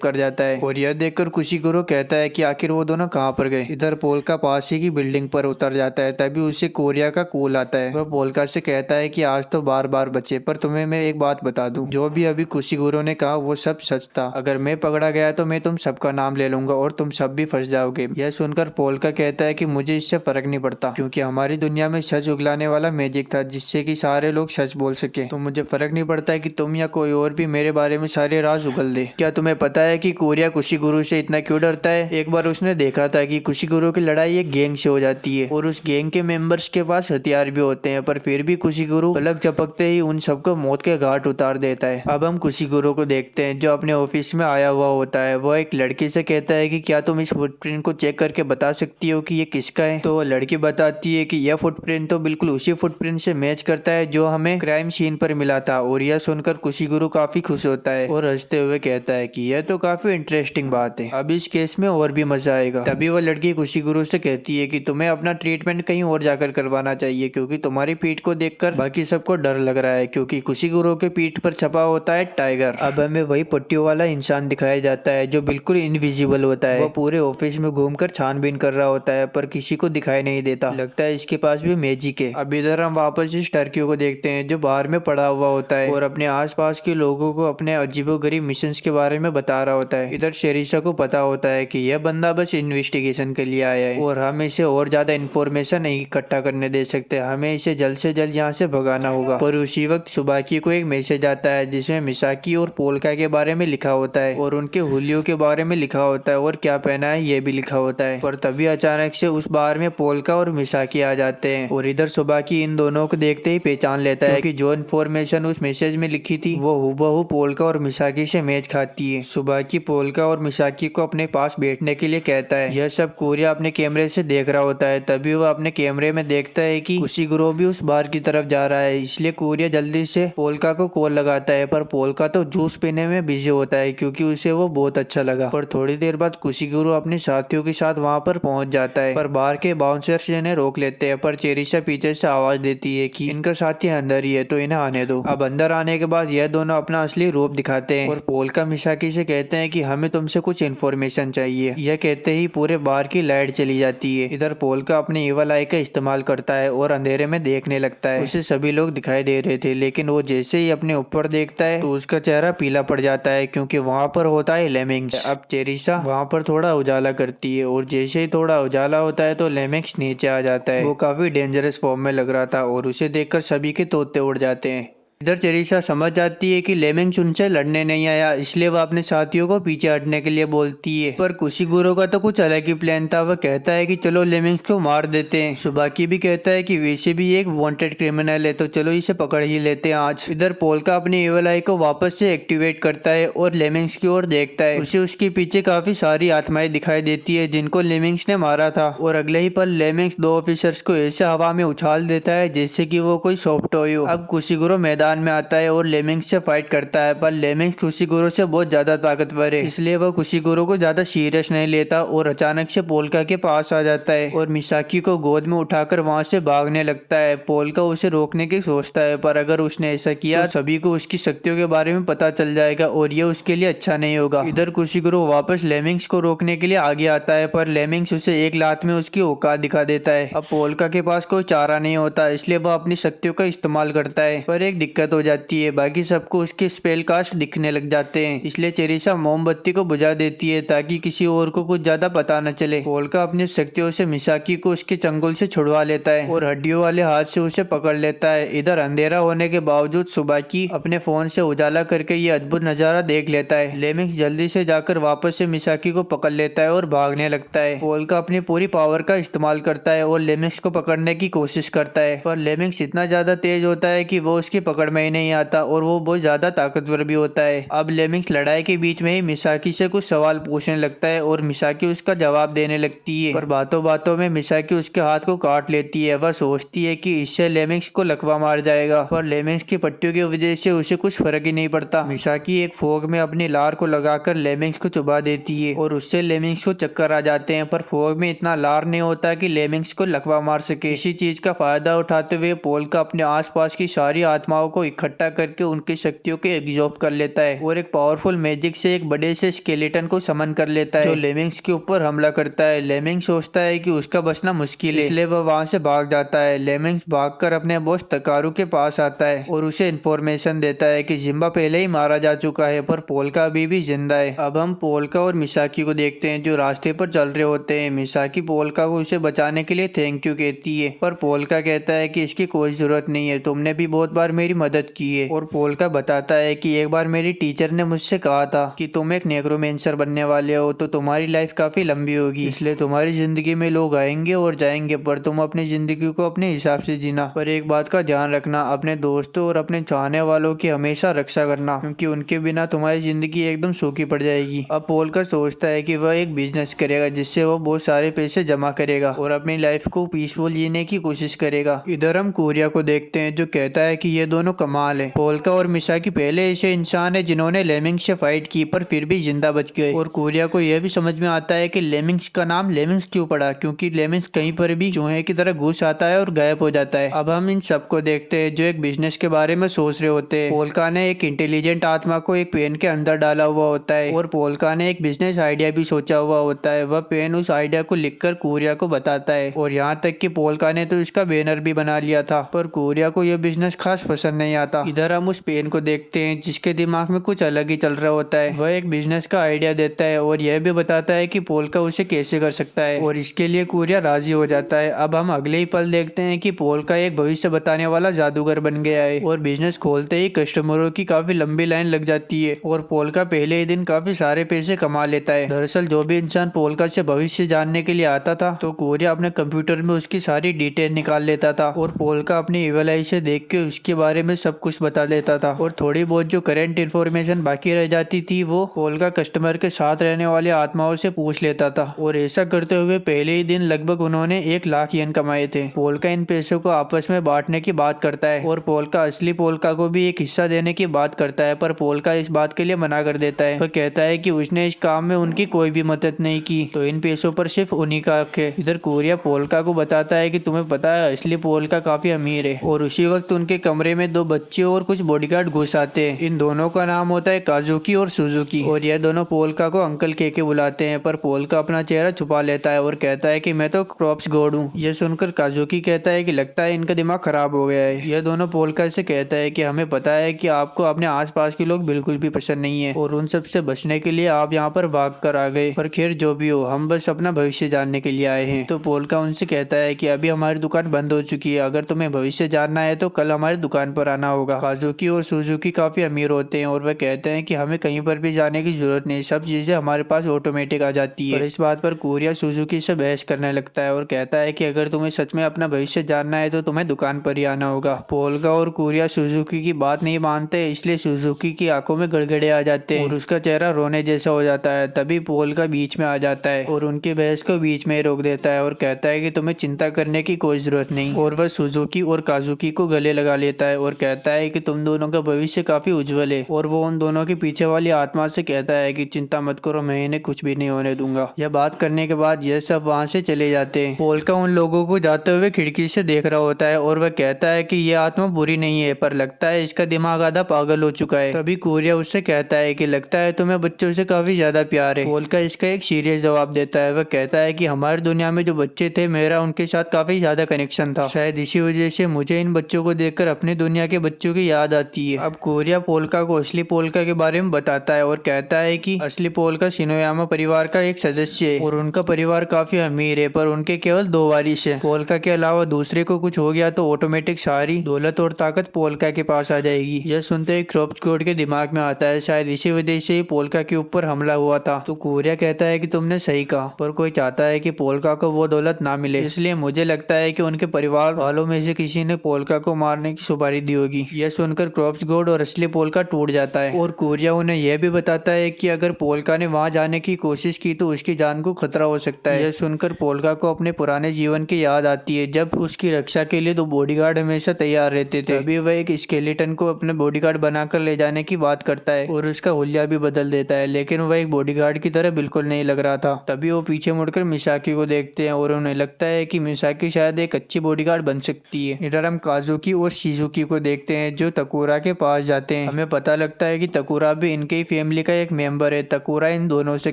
Speaker 1: कर जाता है और यह देखकर कुशिगुरु कहता है कि आखिर वो दोनों कहाँ पर गए। इधर पोल्का पास ही की बिल्डिंग पर उतर जाता है, तभी उसे कोरिया का कॉल आता है। वह पोल्का से कहता है कि आज तो बार बार बचे, पर तुम्हें मैं एक बात बता दूं, जो भी अभी कुशिगुरु ने कहा वो सब सच था। अगर मैं पकड़ा गया तो मैं तुम सबका नाम ले लूंगा और तुम सब भी फंस जाओगे। यह सुनकर पोल्का कहता है कि मुझे इससे फर्क नहीं पड़ता, क्योंकि हमारी दुनिया में सच उगलाने वाला मैजिक था जिससे कि सारे लोग सच बोल सके, तो मुझे फर्क फर्क नहीं पड़ता है कि तुम या कोई और भी मेरे बारे में सारे राज उगल दे। क्या तुम्हें पता है कि कोरिया कुशिगुरु से इतना क्यों डरता है? एक बार उसने देखा था कि कुशिगुरु की लड़ाई एक गैंग से हो जाती है और उस गैंग के मेंबर्स के पास हथियार भी होते हैं, पर फिर भी कुशिगुरु पलक झपकते ही उन सबको मौत के घाट उतार देता है। अब हम कुशिगुरु को देखते हैं जो अपने ऑफिस में आया हुआ होता है। वो एक लड़की से कहता है कि क्या तुम इस फुटप्रिंट को चेक करके बता सकती हो कि ये किसका है? तो वो लड़की बताती है कि यह फुटप्रिंट तो बिल्कुल उसी फुटप्रिंट से मैच करता है जो हमें क्राइम सीन पर मिला था। और यह सुनकर कुशिगुरु काफी खुश होता है और हंसते हुए कहता है कि यह तो काफी इंटरेस्टिंग बात है, अब इस केस में और भी मजा आएगा। तभी वो लड़की कुशिगुरु से कहती है कि तुम्हें अपना ट्रीटमेंट कहीं और जाकर करवाना चाहिए क्योंकि तुम्हारी पीठ को देखकर बाकी सबको डर लग रहा है, क्योंकि कुशिगुरु के पीठ पर छपा होता है टाइगर। अब हमें वही पट्टियों वाला इंसान दिखाया जाता है जो बिल्कुल इनविजिबल होता है। वो पूरे ऑफिस में घूमकर छानबीन कर रहा होता है पर किसी को दिखाई नहीं देता, लगता है इसके पास भी मैजिक है। अब इधर हम वापस इस टर्की को देखते हैं जो बाहर में पड़ा हुआ होता है और अपने आसपास के लोगों को अपने अजीबोगरीब मिशंस के बारे में बता रहा होता है। इधर शेरिशा को पता होता है कि यह बंदा बस इन्वेस्टिगेशन के लिए आया है और हम इसे और ज्यादा इन्फॉर्मेशन नहीं इकट्ठा करने दे सकते, हमें इसे जल्द से जल्द यहाँ से भगाना होगा। पर उसी वक्त सुबाकी को एक मैसेज आता है जिसमें मिसाकी और पोल्का के बारे में लिखा होता है और उनके हुलियो के बारे में लिखा होता है और क्या पहना है ये भी लिखा होता है। पर तभी अचानक से उस बार में पोल्का और मिसाकी आ जाते हैं और इधर सुबाकी इन दोनों को देखते ही पहचान लेता है कि जो इन्फॉर्मेशन उस मैसेज में लिखी थी वो हूबहू पोल्का और मिसाकी से मैच खाती है। सुबाकी पोल्का और मिसाकी को अपने पास बैठने के लिए कहता है। यह सब कोरिया अपने कैमरे से देख रहा होता है। तभी वह अपने कैमरे में देखता है कि कुशिगुरु भी उस बार की तरफ जा रहा है, इसलिए कोरिया जल्दी से पोल्का को कॉल लगाता है। पर पोल्का तो जूस पीने में बिजी होता है क्योंकि उसे वो बहुत अच्छा लगा। पर थोड़ी देर बाद कुशिगुरु अपने साथियों के साथ वहां पर पहुंच जाता है, पर बार के बाउंसर्स इन्हें रोक लेते हैं। पर चेरिशा पीछे से आवाज देती है कि इनका साथी अंदर ही है तो इन्हें आने दो। अब अंदर आने के बाद यह दोनों अपना असली रूप दिखाते हैं और पोल्का मिसाकी से कहते हैं कि हमें तुमसे कुछ इन्फॉर्मेशन चाहिए। यह कहते ही पूरे बार की लाइट चली जाती है। इधर पोल्का अपने इवल आई का इस्तेमाल करता है और अंधेरे में देखने लगता है। उसे सभी लोग दिखाई दे रहे थे लेकिन वो जैसे ही अपने ऊपर देखता है तो उसका चेहरा पीला पड़ जाता है क्योंकि वहाँ पर होता है लेमिंग्स। अब चेरिशा वहाँ पर थोड़ा उजाला करती है और जैसे ही थोड़ा उजाला होता है तो लेमिंग्स नीचे आ जाता है। वो काफी डेंजरस फॉर्म में लग रहा था और उसे देखकर सभी के तोते उड़ जाते हैं। इधर चेरिशा समझ जाती है कि लेमिंग्स उनसे लड़ने नहीं आया, इसलिए वह अपने साथियों को पीछे हटने के लिए बोलती है। पर कुशिगुरु का तो कुछ अलग ही प्लान था। वह कहता है कि चलो लेमिंग्स को मार देते हैं। सुबाकी भी कहता है कि वैसे भी एक वांटेड क्रिमिनल है तो चलो इसे पकड़ ही लेते हैं आज। इधर पोल्का अपनी एवल आई को वापस से एक्टिवेट करता है और लेमिंग्स की ओर देखता है। उसे उसके पीछे काफी सारी आत्माएं दिखाई देती है जिनको लेमिंग्स ने मारा था और अगले ही पल लेमिंग्स दो ऑफिसर्स को ऐसे हवा में उछाल देता है जैसे कि वो कोई सॉफ्ट टॉय हो। अब कुशिगुरु मैदान में आता है और लेमिंग्स से फाइट करता है, पर लेमिंग्स कुशिगुरु से बहुत ज्यादा ताकतवर है, इसलिए वह कुशिगुरु को ज्यादा सीरियस नहीं लेता और अचानक से पोल्का के पास आ जाता है और मिसाकी को गोद में उठाकर वहां से भागने लगता है। पोल्का उसे रोकने की सोचता है पर अगर उसने ऐसा किया तो सभी को उसकी शक्तियों के बारे में पता चल जाएगा और ये उसके लिए अच्छा नहीं होगा। इधर कुशिगुरु वापस लेमिंग्स को रोकने के लिए आगे आता है पर लेमिंग्स उसे एक लात में उसकी औकात दिखा देता है। अब पोल्का के पास कोई चारा नहीं होता, इसलिए वह अपनी शक्तियों का इस्तेमाल करता है, पर एक दिक्कत हो जाती है, बाकी सबको उसके स्पेल कास्ट दिखने लग जाते हैं, इसलिए चेरिशा मोमबत्ती को बुझा देती है ताकि किसी और को कुछ ज्यादा पता न चले। पोल्का अपनी शक्तियों से मिसाकी को उसके चंगुल से छुड़वा लेता है और हड्डियों वाले हाथ से उसे पकड़ लेता है। इधर अंधेरा होने के बावजूद सुबाकी अपने फोन से उजाला करके ये अद्भुत नजारा देख लेता है। लेमिंग्स जल्दी से जाकर वापस से मिसाकी को पकड़ लेता है और भागने लगता है। पोल्का अपनी पूरी पावर का इस्तेमाल करता है और लेमिंग्स को पकड़ने की कोशिश करता है, पर लेमिंग्स इतना ज्यादा तेज होता है कि वो उसकी पकड़ में ही नहीं आता और वो बहुत ज्यादा ताकतवर भी होता है। अब लेमिंग्स लड़ाई के बीच में ही मिसाकी से कुछ सवाल पूछने लगता है और मिसाकी उसका जवाब देने लगती है, पर बातों बातों में मिसाकी उसके हाथ को काट लेती है। वह सोचती है कि इससे लेमिंग्स को लकवा मार जाएगा, पर लेमिंग्स की पट्टियों की वजह से उसे कुछ फर्क ही नहीं पड़ता। मिसाकी एक फोग में अपनी लार को लगाकर लेमिंग्स को चुबा देती है और उससे लेमिंग्स को चक्कर आ जाते हैं, पर फोग में इतना लार नहीं होता कि लेमिंग्स को लकवा मार सके। इसी चीज का फायदा उठाते हुए पोल्का अपने आसपास की सारी आत्माओं को इकट्ठा करके उनकी शक्तियों को एब्जॉर्ब कर लेता है और एक पावरफुल मैजिक से एक बड़े से स्केलेटन को समन कर लेता है जो लेमिंग्स के ऊपर हमला करता है। लेमिंग्स सोचता है कि उसका बचना मुश्किल है, इसलिए वह वहां से भाग जाता है। लेमिंग्स भागकर अपने बॉस तकारू के पास आता है और उसे इन्फॉर्मेशन देता है कि जिम्बा पहले ही मारा जा चुका है पर पोल्का अभी भी जिंदा है। अब हम पोल्का और मिसाकी को देखते हैं जो रास्ते पर चल रहे होते हैं। मिसाकी पोल्का को उसे बचाने के लिए थैंक यू कहती है, पर पोल्का कहता है कि इसकी कोई जरूरत नहीं है, तुमने भी बहुत बार मेरी मदद की है। और पोल्का बताता है कि एक बार मेरी टीचर ने मुझसे कहा था कि तुम एक नेक्रोमेंसर बनने वाले हो तो तुम्हारी लाइफ काफी लंबी होगी, इसलिए तुम्हारी जिंदगी में लोग आएंगे और जाएंगे, पर तुम अपनी जिंदगी को अपने हिसाब से जीना। पर एक बात का ध्यान रखना, अपने दोस्तों और अपने चाहने वालों की हमेशा रक्षा करना, क्योंकि उनके बिना तुम्हारी जिंदगी एकदम सूखी पड़ जाएगी। अब पोल्का सोचता है कि वह एक बिजनेस करेगा जिससे वो बहुत सारे पैसे जमा करेगा और अपनी लाइफ को पीसफुल जीने की कोशिश करेगा। इधर हम कोरिया को देखते हैं जो कहता है कि ये दोनों कमाल है। पोल्का और मिसाकी पहले ऐसे इंसान है जिन्होंने लेमिंग्स से फाइट की पर फिर भी जिंदा बच गए। और कोरिया को यह भी समझ में आता है कि लेमिंग्स का नाम लेमिंग्स क्यों पड़ा, क्योंकि लेमिंग्स कहीं पर भी चूहे की तरह घुस आता है और गायब हो जाता है। अब हम इन सबको देखते हैं जो एक बिजनेस के बारे में सोच रहे होते हैं। पोल्का ने एक इंटेलिजेंट आत्मा को एक पेन के अंदर डाला हुआ होता है और पोल्का ने एक बिजनेस आइडिया भी सोचा हुआ होता है। वह पेन उस आइडिया को लिखकर कोरिया को बताता है और यहाँ तक कि पोल्का ने तो इसका बैनर भी बना लिया था, पर कोरिया को यह बिजनेस खास पसंद नहीं आता। इधर हम उस पेन को देखते हैं जिसके दिमाग में कुछ अलग ही चल रहा होता है। वह एक बिजनेस का आइडिया देता है और यह भी बताता है कि पोल्का उसे कैसे कर सकता है और इसके लिए कोरिया राजी हो जाता है। अब हम अगले ही पल देखते हैं कि पोल्का एक भविष्य बताने वाला जादूगर बन गया है और बिजनेस खोलते ही कस्टमरों की काफी लंबी लाइन लग जाती है और पोल्का पहले ही दिन काफी सारे पैसे कमा लेता है। दरअसल जो भी इंसान पोल्का से भविष्य जानने के लिए आता था तो कोरिया अपने कंप्यूटर में उसकी सारी डिटेल निकाल लेता था और पोल्का अपनी इविल आई से देख के उसके बारे में सब कुछ बता देता था और थोड़ी बहुत जो करंट इन्फॉर्मेशन बाकी रह जाती थी वो पोल्का कस्टमर के साथ रहने वाले आत्माओं से पूछ लेता था। और ऐसा करते हुए पहले ही दिन लगभग उन्होंने 1 लाख येन कमाए थे। पोल्का इन पैसों को आपस में बांटने की बात करता है और पोल्का असली पोल्का को भी एक हिस्सा देने की बात करता है, पर पोल्का इस बात के लिए मना कर देता है। वह कहता है कि उसने इस काम में उनकी कोई भी मदद नहीं की, तो इन पैसों पर सिर्फ उन्हीं का हक है। इधर कोरिया पोल्का को बताता है कि तुम्हें पता है असली पोल्का काफी अमीर है और उसी वक्त उनके कमरे में 2 बच्चे और कुछ बॉडीगार्ड घुस आते हैं। इन दोनों का नाम होता है काजुकी और सुजुकी और यह दोनों पोल्का को अंकल कह के बुलाते हैं, पर पोल्का अपना चेहरा छुपा लेता है और कहता है कि मैं तो क्रॉप्स गॉड हूँ। यह सुनकर काजुकी कहता है कि लगता है इनका दिमाग खराब हो गया है। यह दोनों पोल्का से कहता है कि हमें पता है कि आपको अपने आसपास के लोग बिल्कुल भी पसंद नहीं है और उन सब से बचने के लिए आप यहाँ पर भाग कर आ गए, पर खैर जो भी हो हम बस अपना भविष्य जानने के लिए आए हैं। तो पोल्का उनसे कहता है कि अभी हमारी दुकान बंद हो चुकी है, अगर तुम्हें भविष्य जानना है तो कल हमारी दुकान पर आना होगा। काजुकी और सुजुकी काफी अमीर होते हैं और वह कहते हैं कि हमें कहीं पर भी जाने की जरूरत नहीं, सब चीजें हमारे पास ऑटोमेटिक आ जाती है। और इस बात पर कोरिया सुजुकी से बहस करने लगता है और कहता है कि अगर तुम्हें सच में अपना भविष्य जानना है तो तुम्हें दुकान पर ही आना होगा। पोल्का और कोरिया सुजुकी की बात नहीं मानते, इसलिए सुजुकी की आंखों में गड़गड़े आ जाते हैं और उसका चेहरा रोने जैसा हो जाता है। तभी पोल्का बीच में आ जाता है और उनकी बहस को बीच में रोक देता है और कहता है कि तुम्हें चिंता करने की कोई जरूरत नहीं। और वह सुजुकी और काजुकी को गले लगा लेता है और कहता है कि तुम दोनों का भविष्य काफी उज्जवल है और वो उन दोनों के पीछे वाली आत्मा से कहता है कि चिंता मत करो, मैं इन्हें कुछ भी नहीं होने दूंगा। यह बात करने के बाद यह सब वहाँ से चले जाते हैं। पोल्का उन लोगों को जाते हुए खिड़की से देख रहा होता है और वह कहता है कि यह आत्मा बुरी नहीं है, पर लगता है इसका दिमाग आधा पागल हो चुका है। तभी कोरिया उससे कहता है कि लगता है तुम्हें बच्चों से काफी ज्यादा प्यार है। पोल्का इसका एक सीरियस जवाब देता है। वह कहता है कि हमारी दुनिया में जो बच्चे थे मेरा उनके साथ काफी ज्यादा कनेक्शन था, शायद इसी वजह से मुझे इन बच्चों को देखकर अपनी दुनिया के बच्चों की याद आती है। अब कोरिया पोल्का को असली पोल्का के बारे में बताता है और कहता है कि असली पोल्का शिनोयामा परिवार का एक सदस्य है और उनका परिवार काफी अमीर है, पर उनके केवल 2 वारिस है। पोल्का के अलावा दूसरे को कुछ हो गया तो ऑटोमेटिक सारी दौलत और ताकत पोल्का के पास आ जाएगी। यह सुनते ही क्रॉप्स गॉड के दिमाग में आता है शायद इसी वजह से ही पोल्का के ऊपर हमला हुआ था। तो कोरिया कहता है कि तुमने सही कहा, पर कोई चाहता है कि पोल्का को वो दौलत ना मिले, इसलिए मुझे लगता है कि उनके परिवार वालों में से किसी ने पोल्का को मारने की सुपारी दी होगी। यह सुनकर क्रॉप्स गॉड और असली पोल्का टूट जाता है और कोरिया उन्हें यह भी बताता है कि अगर पोल्का ने वहां जाने की कोशिश की तो उसकी जान को खतरा हो सकता है। यह सुनकर पोल्का को अपने पुराने जीवन की याद आती है जब उसकी रक्षा के लिए 2 बॉडीगार्ड हमेशा तैयार रहते थे। अभी वह एक स्केलेटन को अपने बॉडीगार्ड बनाकर ले जाने की बात करता है और उसका हुलिया भी बदल देता है, लेकिन वह एक बॉडीगार्ड की तरह बिल्कुल नहीं लग रहा था। तभी वो पीछे मुड़कर मिसाकी को देखते हैं और उन्हें लगता है कि मिसाकी शायद एक अच्छी बॉडीगार्ड बन सकती है। इधर हम काजुकी और शिजुकी को देखते हैं जो तकुरा के पास जाते हैं। हमें पता लगता है कि तकुरा भी इनके ही फैमिली का एक मेंबर है। तकुरा इन दोनों से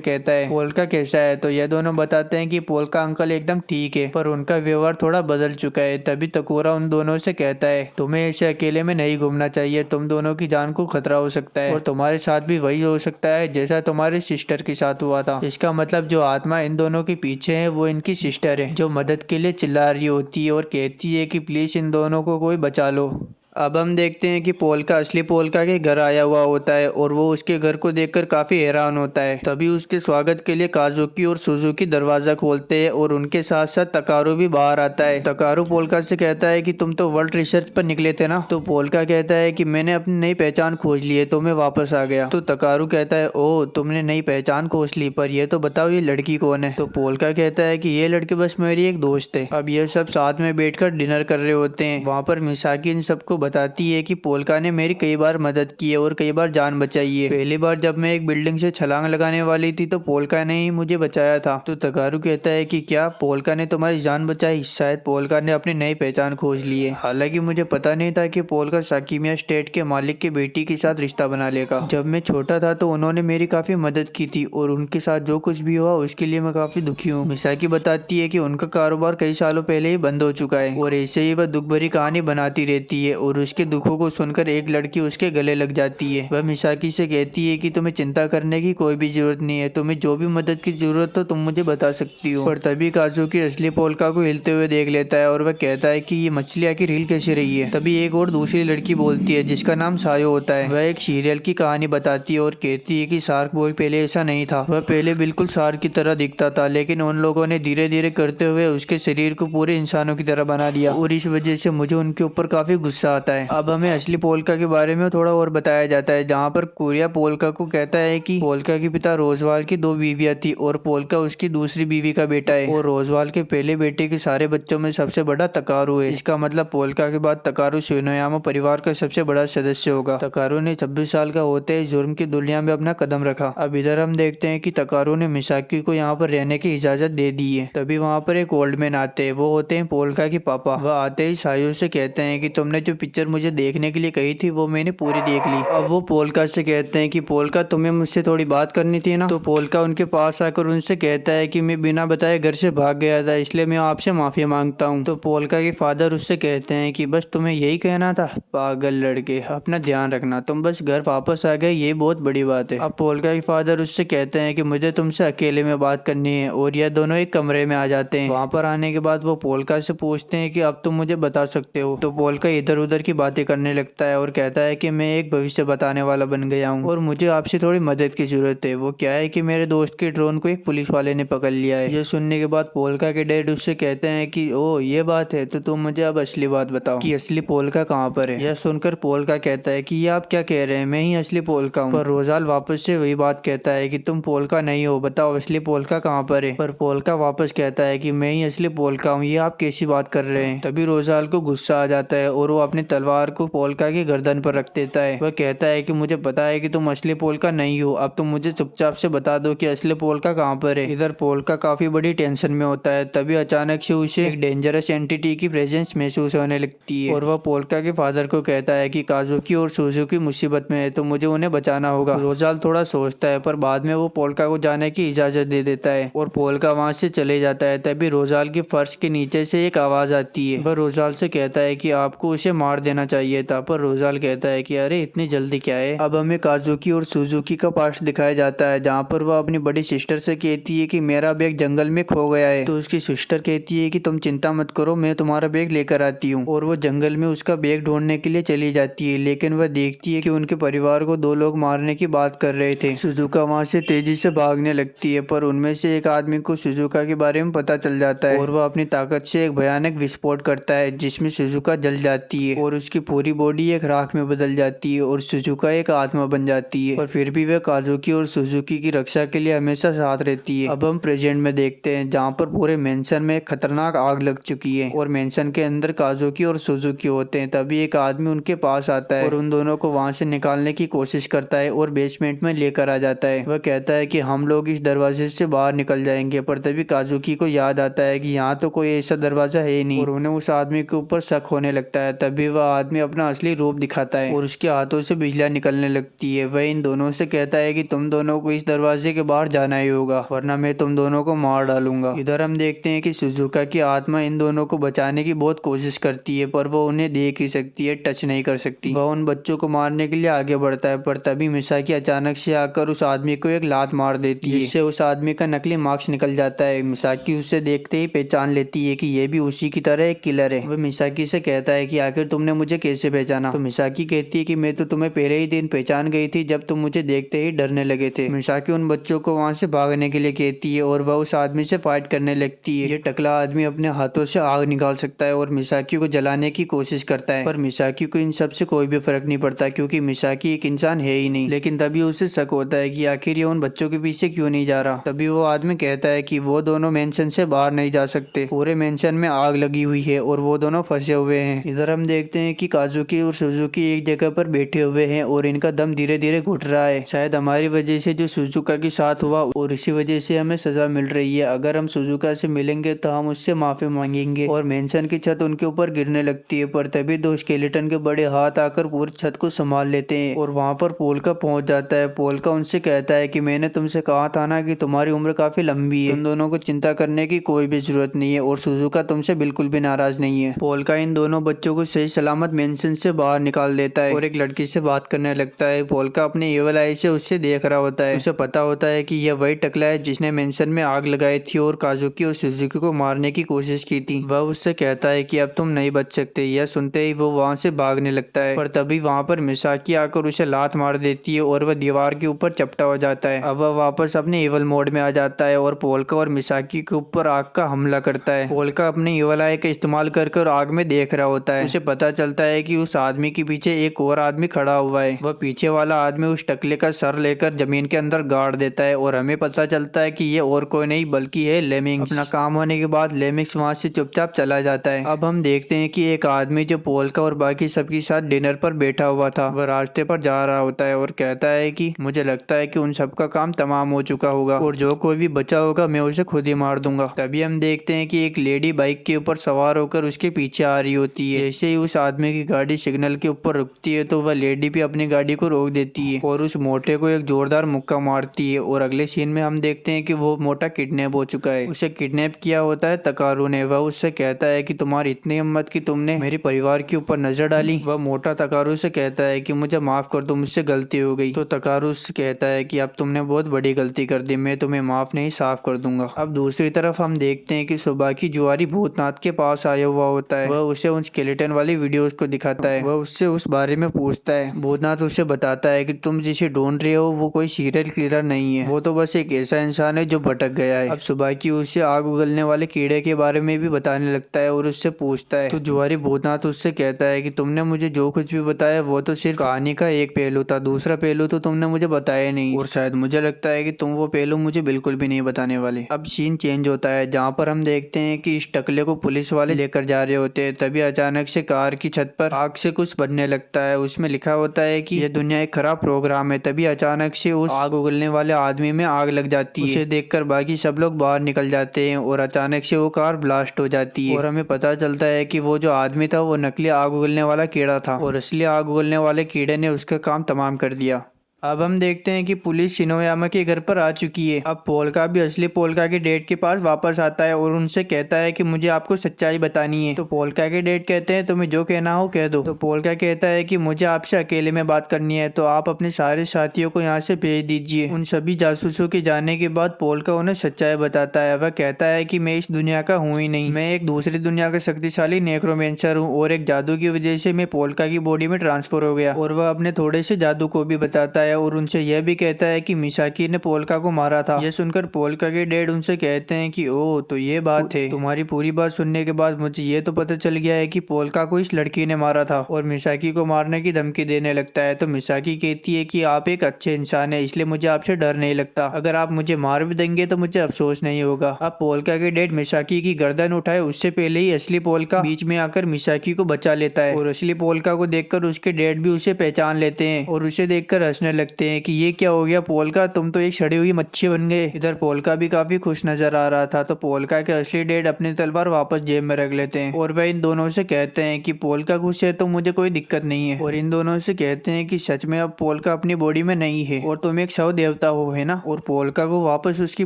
Speaker 1: कहता है पोल्का कैसा है, तो यह दोनों बताते हैं कि पोल्का अंकल एकदम ठीक है, पर उनका व्यवहार थोड़ा बदल चुका है। तभी तकुरा उन दोनों से कहता है तुम्हें ऐसे अकेले में नहीं घूमना चाहिए, तुम दोनों की जान को खतरा हो सकता है और तुम्हारे साथ भी वही हो सकता है जैसा तुम्हारी सिस्टर के साथ हुआ था। इसका मतलब जो आत्मा इन दोनों के पीछे है वो इनकी सिस्टर है जो मदद के लिए चिल्ला रही होती है और कहती है कि प्लीज इन दोनों को कोई बचा लो। अब हम देखते हैं कि पोल्का असली पोल्का के घर आया हुआ होता है और वो उसके घर को देखकर काफी हैरान होता है। तभी उसके स्वागत के लिए काजुकी और सुजुकी दरवाजा खोलते हैं और उनके साथ साथ तकारू भी बाहर आता है। तकारू पोल्का से कहता है कि तुम तो वर्ल्ड रिसर्च पर निकले थे ना। तो पोल्का कहता है कि मैंने अपनी नई पहचान खोज ली है तो मैं वापस आ गया। तो तकारू कहता है ओ तुमने नई पहचान खोज ली, पर ये तो बताओ ये लड़की कौन है। तो पोल्का कहता है कि ये लड़की बस मेरी एक दोस्त है। अब ये सब साथ में बैठकर डिनर कर रहे होते हैं। वहाँ पर मिसाकी इन सबको बताती है कि पोल्का ने मेरी कई बार मदद की है और कई बार जान बचाई है। पहली बार जब मैं एक बिल्डिंग से छलांग लगाने वाली थी तो पोल्का ने ही मुझे बचाया था। तो तकारू कहता है कि क्या पोल्का ने तुम्हारी जान बचाई? शायद पोल्का ने अपनी नई पहचान खोज ली है। हालांकि मुझे पता नहीं था कि पोल्का साकिमिया स्टेट के मालिक की बेटी के साथ रिश्ता बना लेगा। जब मैं छोटा था तो उन्होंने मेरी काफी मदद की थी और उनके साथ जो कुछ भी हुआ उसके लिए मैं काफी दुखी हूँ। मिसाकी बताती है कि उनका कारोबार कई सालों पहले ही बंद हो चुका है और ऐसे ही वह दुख भरी कहानी बनाती रहती है और उसके दुखों को सुनकर एक लड़की उसके गले लग जाती है। वह मिसाकी से कहती है कि तुम्हें चिंता करने की कोई भी जरूरत नहीं है, तुम्हें जो भी मदद की जरूरत हो तुम मुझे बता सकती हो। पर तभी काजुकी असली पोल्का को हिलते हुए देख लेता है और वह कहता है कि ये मछली आखिर हिल कैसे रही है। तभी एक और दूसरी लड़की बोलती है जिसका नाम सायो होता है। वह एक सीरियल की कहानी बताती है और कहती है कि शार्क बॉय पहले ऐसा नहीं था। वह पहले बिल्कुल शार्क की तरह दिखता था, लेकिन उन लोगों ने धीरे धीरे करते हुए उसके शरीर को पूरे इंसानों की तरह बना दिया और इस वजह से मुझे उनके ऊपर काफी गुस्सा आता है। अब हमें असली पोल्का के बारे में थोड़ा और बताया जाता है, जहाँ पर कुरिया पोल्का को कहता है कि पोल्का के पिता रोजवाल की 2 बीवियां थी और पोल्का उसकी दूसरी बीवी का बेटा है और रोजवाल के पहले बेटे के सारे बच्चों में सबसे बड़ा तकारू है। इसका मतलब पोल्का के बाद तकारू शिनोयामा परिवार का सबसे बड़ा सदस्य होगा। तकारू ने 26 साल का होते ही जुर्म की दुनिया में अपना कदम रखा। अब इधर हम देखते हैं कि तकारू ने मिसाकी को यहाँ पर रहने की इजाजत दे दी है। तभी वहाँ पर एक ओल्ड मैन आते हैं, वो होते हैं पोल्का के पापा। वह आते ही सायो से कहते हैं कि तुमने जो पिक्चर मुझे देखने के लिए कही थी वो मैंने पूरी देख ली। अब वो पोल्का से कहते हैं कि पोल्का तुम्हें मुझसे थोड़ी बात करनी थी ना। तो पोल्का उनके पास आकर उनसे कहता है कि मैं बिना बताए घर से भाग गया था, इसलिए मैं आपसे माफी मांगता हूँ। तो पोल्का के फादर उससे कहते हैं कि बस तुम्हें यही कहना था? पागल लड़के, अपना ध्यान रखना, तुम बस घर वापस आ गए, ये बहुत बड़ी बात है। अब पोल्का के फादर उससे कहते हैं कि मुझे तुमसे अकेले में बात करनी है और यह दोनों एक कमरे में आ जाते हैं। वहाँ पर आने के बाद वो पोल्का से पूछते हैं कि अब तुम मुझे बता सकते हो। तो पोल्का इधर उधर की बातें करने लगता है और कहता है कि मैं एक भविष्य बताने वाला बन गया हूँ और मुझे आपसे थोड़ी मदद की जरूरत है। वो क्या है कि मेरे दोस्त के ड्रोन को एक पुलिस वाले ने पकड़ लिया है। ये सुनने के बाद पोल्का के डैड उससे कहते हैं कि ओ ये बात है, तो तुम मुझे अब असली बात बताओ कि असली पोल्का कहाँ पर है। यह सुनकर पोल्का कहता है कि ये आप क्या कह रहे हैं, मैं ही असली पोल्का हूँ। पर रोजाल वापस से वही बात कहता है कि तुम पोल्का नहीं हो, बताओ असली पोल्का कहाँ पर है। पर पोल्का वापस कहता है कि मैं ही असली पोल्का हूँ, ये आप कैसी बात कर रहे हैं। तभी रोजाल को गुस्सा आ जाता है और वो अपनी तलवार को पोल्का की गर्दन पर रख देता है। वह कहता है कि मुझे पता है कि तुम असली पोल्का नहीं हो, अब तुम मुझे चुपचाप से बता दो कि असली पोल्का कहाँ पर है। इधर पोल्का काफी बड़ी टेंशन में होता है। तभी अचानक से उसे एक डेंजरस एंटिटी की प्रेजेंस महसूस होने लगती है और वह पोल्का के फादर को कहता है कि काजुकी और सुजुकी मुसीबत में है तो मुझे उन्हें बचाना होगा। रोजाल थोड़ा सोचता है पर बाद में वो पोल्का को जाने की इजाजत दे देता है और पोल्का वहाँ से चले जाता है। तभी रोजाल की फर्श के नीचे से एक आवाज आती है। वह रोजाल से कहता है कि आपको उसे मार देना चाहिए था, पर रोजाल कहता है कि अरे इतनी जल्दी क्या है। अब हमें काजुकी और सुजुकी का पास्ट दिखाया जाता है, जहाँ पर वह अपनी बड़ी सिस्टर से कहती है कि मेरा बैग जंगल में खो गया है। तो उसकी सिस्टर कहती है कि तुम चिंता मत करो, मैं तुम्हारा बैग लेकर आती हूँ। और वो जंगल में उसका बैग ढूंढने के लिए चली जाती है, लेकिन वह देखती है कि उनके परिवार को 2 लोग मारने की बात कर रहे थे। सुजुका वहाँ से तेजी से भागने लगती है, पर उनमें से एक आदमी को सुजुका के बारे में पता चल जाता है और वह अपनी ताकत से एक भयानक विस्फोट करता है जिसमें सुजुका जल जाती है और उसकी पूरी बॉडी एक राख में बदल जाती है और सुजुका एक आत्मा बन जाती है। पर फिर भी वह काजुकी और सुजुकी की रक्षा के लिए हमेशा साथ रहती है। अब हम प्रेजेंट में देखते हैं, जहाँ पर पूरे मेंशन में एक खतरनाक आग लग चुकी है और मेंशन के अंदर काजुकी और सुजुकी होते हैं। तभी एक आदमी उनके पास आता है और उन दोनों को वहाँ से निकालने की कोशिश करता है और बेसमेंट में लेकर आ जाता है। वह कहता है कि हम लोग इस दरवाजे से बाहर निकल जाएंगे, पर तभी काजुकी को याद आता है कि यहाँ तो कोई ऐसा दरवाजा है ही नहीं और उन्हें उस आदमी के ऊपर शक होने लगता है। तभी वह आदमी अपना असली रूप दिखाता है और उसके हाथों से बिजलियां निकलने लगती है। वह इन दोनों से कहता है कि तुम दोनों को इस दरवाजे के बाहर जाना ही होगा, वरना मैं तुम दोनों को मार डालूंगा। इधर हम देखते हैं कि सुजुका की आत्मा इन दोनों को बचाने की बहुत कोशिश करती है, पर वो उन्हें देख ही सकती है, टच नहीं कर सकती। वह उन बच्चों को मारने के लिए आगे बढ़ता है, पर तभी मिसाकी अचानक से आकर उस आदमी को एक लात मार देती है, जिससे उस आदमी का नकली मास्क निकल जाता है। मिसाकी उसे देखते ही पहचान लेती है कि ये भी उसी की तरह एक किलर है। वह मिसाकी से कहता है कि आखिर तुमने तुमने मुझे कैसे पहचाना? तो मिसाकी कहती है कि मैं तो तुम्हें पहले ही दिन पहचान गई थी जब तुम मुझे देखते ही डरने लगे थे। मिसाकी उन बच्चों को वहाँ से भागने के लिए कहती है और वह उस आदमी से फाइट करने लगती है। ये टकला आदमी अपने हाथों से आग निकाल सकता है और मिसाकी को जलाने की कोशिश करता है, पर मिसाकी को इन सब से कोई भी फर्क नहीं पड़ता क्योंकि मिसाकी एक इंसान है ही नहीं। लेकिन तभी उसे शक होता है कि आखिर ये उन बच्चों के पीछे क्यों नहीं जा रहा। तभी वो आदमी कहता है कि वो दोनों मेंशन से बाहर नहीं जा सकते, पूरे मेंशन में आग लगी हुई है और वो दोनों फंसे हुए हैं। इधर हम देखते हैं कि काजुकी और सुजुकी एक जगह पर बैठे हुए हैं और इनका दम धीरे धीरे घुट रहा है। शायद हमारी वजह से जो सुजुका के साथ हुआ और इसी वजह से हमें सजा मिल रही है। अगर हम सुजुका से मिलेंगे तो हम उससे माफी मांगेंगे। और मेंशन की छत उनके ऊपर गिरने लगती है, पर तभी दो स्केलेटन के बड़े हाथ आकर पूरी छत को संभाल लेते हैं और वहाँ पर पोल्का पहुंच जाता है। पोल्का उनसे कहता है कि मैंने तुमसे कहा था ना कि तुम्हारी उम्र काफी लंबी है, तुम दोनों को चिंता करने की कोई भी जरूरत नहीं है और सुजुका तुमसे बिल्कुल भी नाराज नहीं है। पोल्का इन दोनों बच्चों को सही सलामत मेंशन से बाहर निकाल देता है और एक लड़की से बात करने लगता है। पोल्का अपने एवल आई से उससे देख रहा होता है। उसे पता होता है कि यह वही टकला है जिसने मेंशन में आग लगाई थी और काजुकी और सुजुकी को मारने की कोशिश की थी। वह उससे कहता है कि अब तुम नहीं बच सकते। यह सुनते ही वो वहाँ से भागने लगता है, पर तभी वहाँ पर मिसाकी आकर उसे लात मार देती है और वह दीवार के ऊपर चपटा हो जाता है। अब वह वापस अपने एवल मोड में आ जाता है और पोल्का और मिसाकी के ऊपर आग का हमला करता है। पोल्का अपने एवल आई का इस्तेमाल कर आग में देख रहा होता है। उसे पता चलता है कि उस आदमी के पीछे एक और आदमी खड़ा हुआ है। वह पीछे वाला आदमी उस टकले का सर लेकर जमीन के अंदर गाड़ देता है और हमें पता चलता है कि ये और कोई नहीं बल्कि है लेमिंग्स। अपना काम होने के बाद लेमिंग्स वहाँ से चुपचाप चला जाता है। अब हम देखते हैं कि एक आदमी जो पोल्का और बाकी सबके साथ डिनर पर बैठा हुआ था, वह रास्ते पर जा रहा होता है और कहता है कि मुझे लगता है कि उन सबका काम तमाम हो चुका होगा और जो कोई भी बचा होगा मैं उसे खुद ही मार दूंगा। तभी हम देखते हैं कि एक लेडी बाइक के ऊपर सवार होकर उसके पीछे आ रही होती है। जैसे ही उस आदमी की गाड़ी सिग्नल के ऊपर रुकती है तो वह लेडी भी अपनी गाड़ी को रोक देती है और उस मोटे को एक जोरदार मुक्का मारती है। और अगले सीन में हम देखते हैं कि वो मोटा किडनैप हो चुका है। उसे किडनैप किया होता है तकारू ने। वह उससे कहता है कि तुम्हारी इतनी हिम्मत कि तुमने मेरे परिवार के ऊपर नजर डाली। वह मोटा तकारू से कहता है कि मुझे माफ कर दो, मुझसे गलती हो गई। तो तकारू से कहता है कि अब तुमने बहुत बड़ी गलती कर दी, मैं तुम्हें माफ नहीं साफ कर दूंगा। अब दूसरी तरफ हम देखते हैं कि सुबाकी जुआरी भूतनाथ के पास आया हुआ होता है। वह उसे उन स्केलेटन वाली वीडियोस को दिखाता है। वह उससे उस बारे में पूछता है। भूतनाथ उसे बताता है कि तुम जिसे ढूंढ रहे हो वो कोई सीरियल किलर नहीं है, वो तो बस एक ऐसा इंसान है जो भटक गया है। अब सुबाकी उसे आग उगलने वाले कीड़े के बारे में भी बताने लगता है और उससे पूछता है। तो जुआरी भूतनाथ उससे कहता है कि तुमने मुझे जो कुछ भी बताया वो तो सिर्फ कहानी का एक पहलू था, दूसरा पहलू तो तुमने मुझे बताया नहीं और शायद मुझे लगता है कि तुम वो पहलू मुझे बिल्कुल भी नहीं बताने वाले। अब सीन चेंज होता है जहाँ पर हम देखते हैं कि इस टकले को पुलिस वाले लेकर जा रहे होते हैं। तभी अचानक से कार की छत पर आग से कुछ बनने लगता है। उसमें लिखा होता है कि यह दुनिया एक खराब प्रोग्राम है। तभी अचानक से उस आग उगलने वाले आदमी में आग लग जाती है। उसे देखकर बाकी सब लोग बाहर निकल जाते हैं और अचानक से वो कार ब्लास्ट हो जाती है और हमें पता चलता है कि वो जो आदमी था वो नकली आग उगलने वाला कीड़ा था और असली आग उगलने वाले कीड़े ने उसका काम तमाम कर दिया। अब हम देखते हैं कि पुलिस शिनोयामा के घर पर आ चुकी है। अब पोल्का भी असली पोल्का के डैड के पास वापस आता है और उनसे कहता है कि मुझे आपको सच्चाई बतानी है। तो पोल्का के डैड कहते हैं तुम्हें जो कहना हो कह दो। तो पोल्का कहता है कि मुझे आपसे अकेले में बात करनी है, तो आप अपने सारे साथियों को यहाँ से भेज दीजिए। उन सभी जासूसों के जाने के बाद पोल्का उन्हें सच्चाई बताता है। वह कहता है कि मैं इस दुनिया का हूँ ही नहीं, मैं एक दूसरी दुनिया का शक्तिशाली नेक्रोमेंसर हूँ और एक जादू की वजह से मैं पोल्का की बॉडी में ट्रांसफर हो गया। और वह अपने थोड़े से जादू को भी बताता है और उनसे यह भी कहता है कि मिसाकी ने पोल्का को मारा था। यह सुनकर पोल्का के डैड उनसे कहते हैं कि ओह तो ये बात है। तुम्हारी पूरी बात सुनने के बाद मुझे ये तो पता चल गया है कि पोल्का को इस लड़की ने मारा था और मिसाकी को मारने की धमकी देने लगता है। तो मिसाकी कहती है कि आप एक अच्छे इंसान है इसलिए मुझे आपसे डर नहीं लगता, अगर आप मुझे मार भी देंगे तो मुझे अफसोस नहीं होगा। अब पोल्का के डैड मिसाकी की गर्दन उठाए उससे पहले ही असली पोल्का बीच में आकर मिसाकी को बचा लेता है और असली पोल्का को देखकर उसके डैड भी उसे पहचान लेते हैं और उसे देखकर हंसने लगते हैं कि ये क्या हो गया पोल्का, तुम तो एक सड़ी हुई मच्छी बन गए। इधर पोल्का भी काफी खुश नजर आ रहा था। तो पोल्का के असली डैड अपनी तलवार वापस जेब में रख लेते हैं और वह इन दोनों से कहते हैं कि पोल्का खुश है तो मुझे कोई दिक्कत नहीं है। और इन दोनों से कहते हैं कि सच में अब पोल्का अपनी बॉडी में नहीं है और तुम एक शव देवता हो, है ना, और पोल्का को वापस उसकी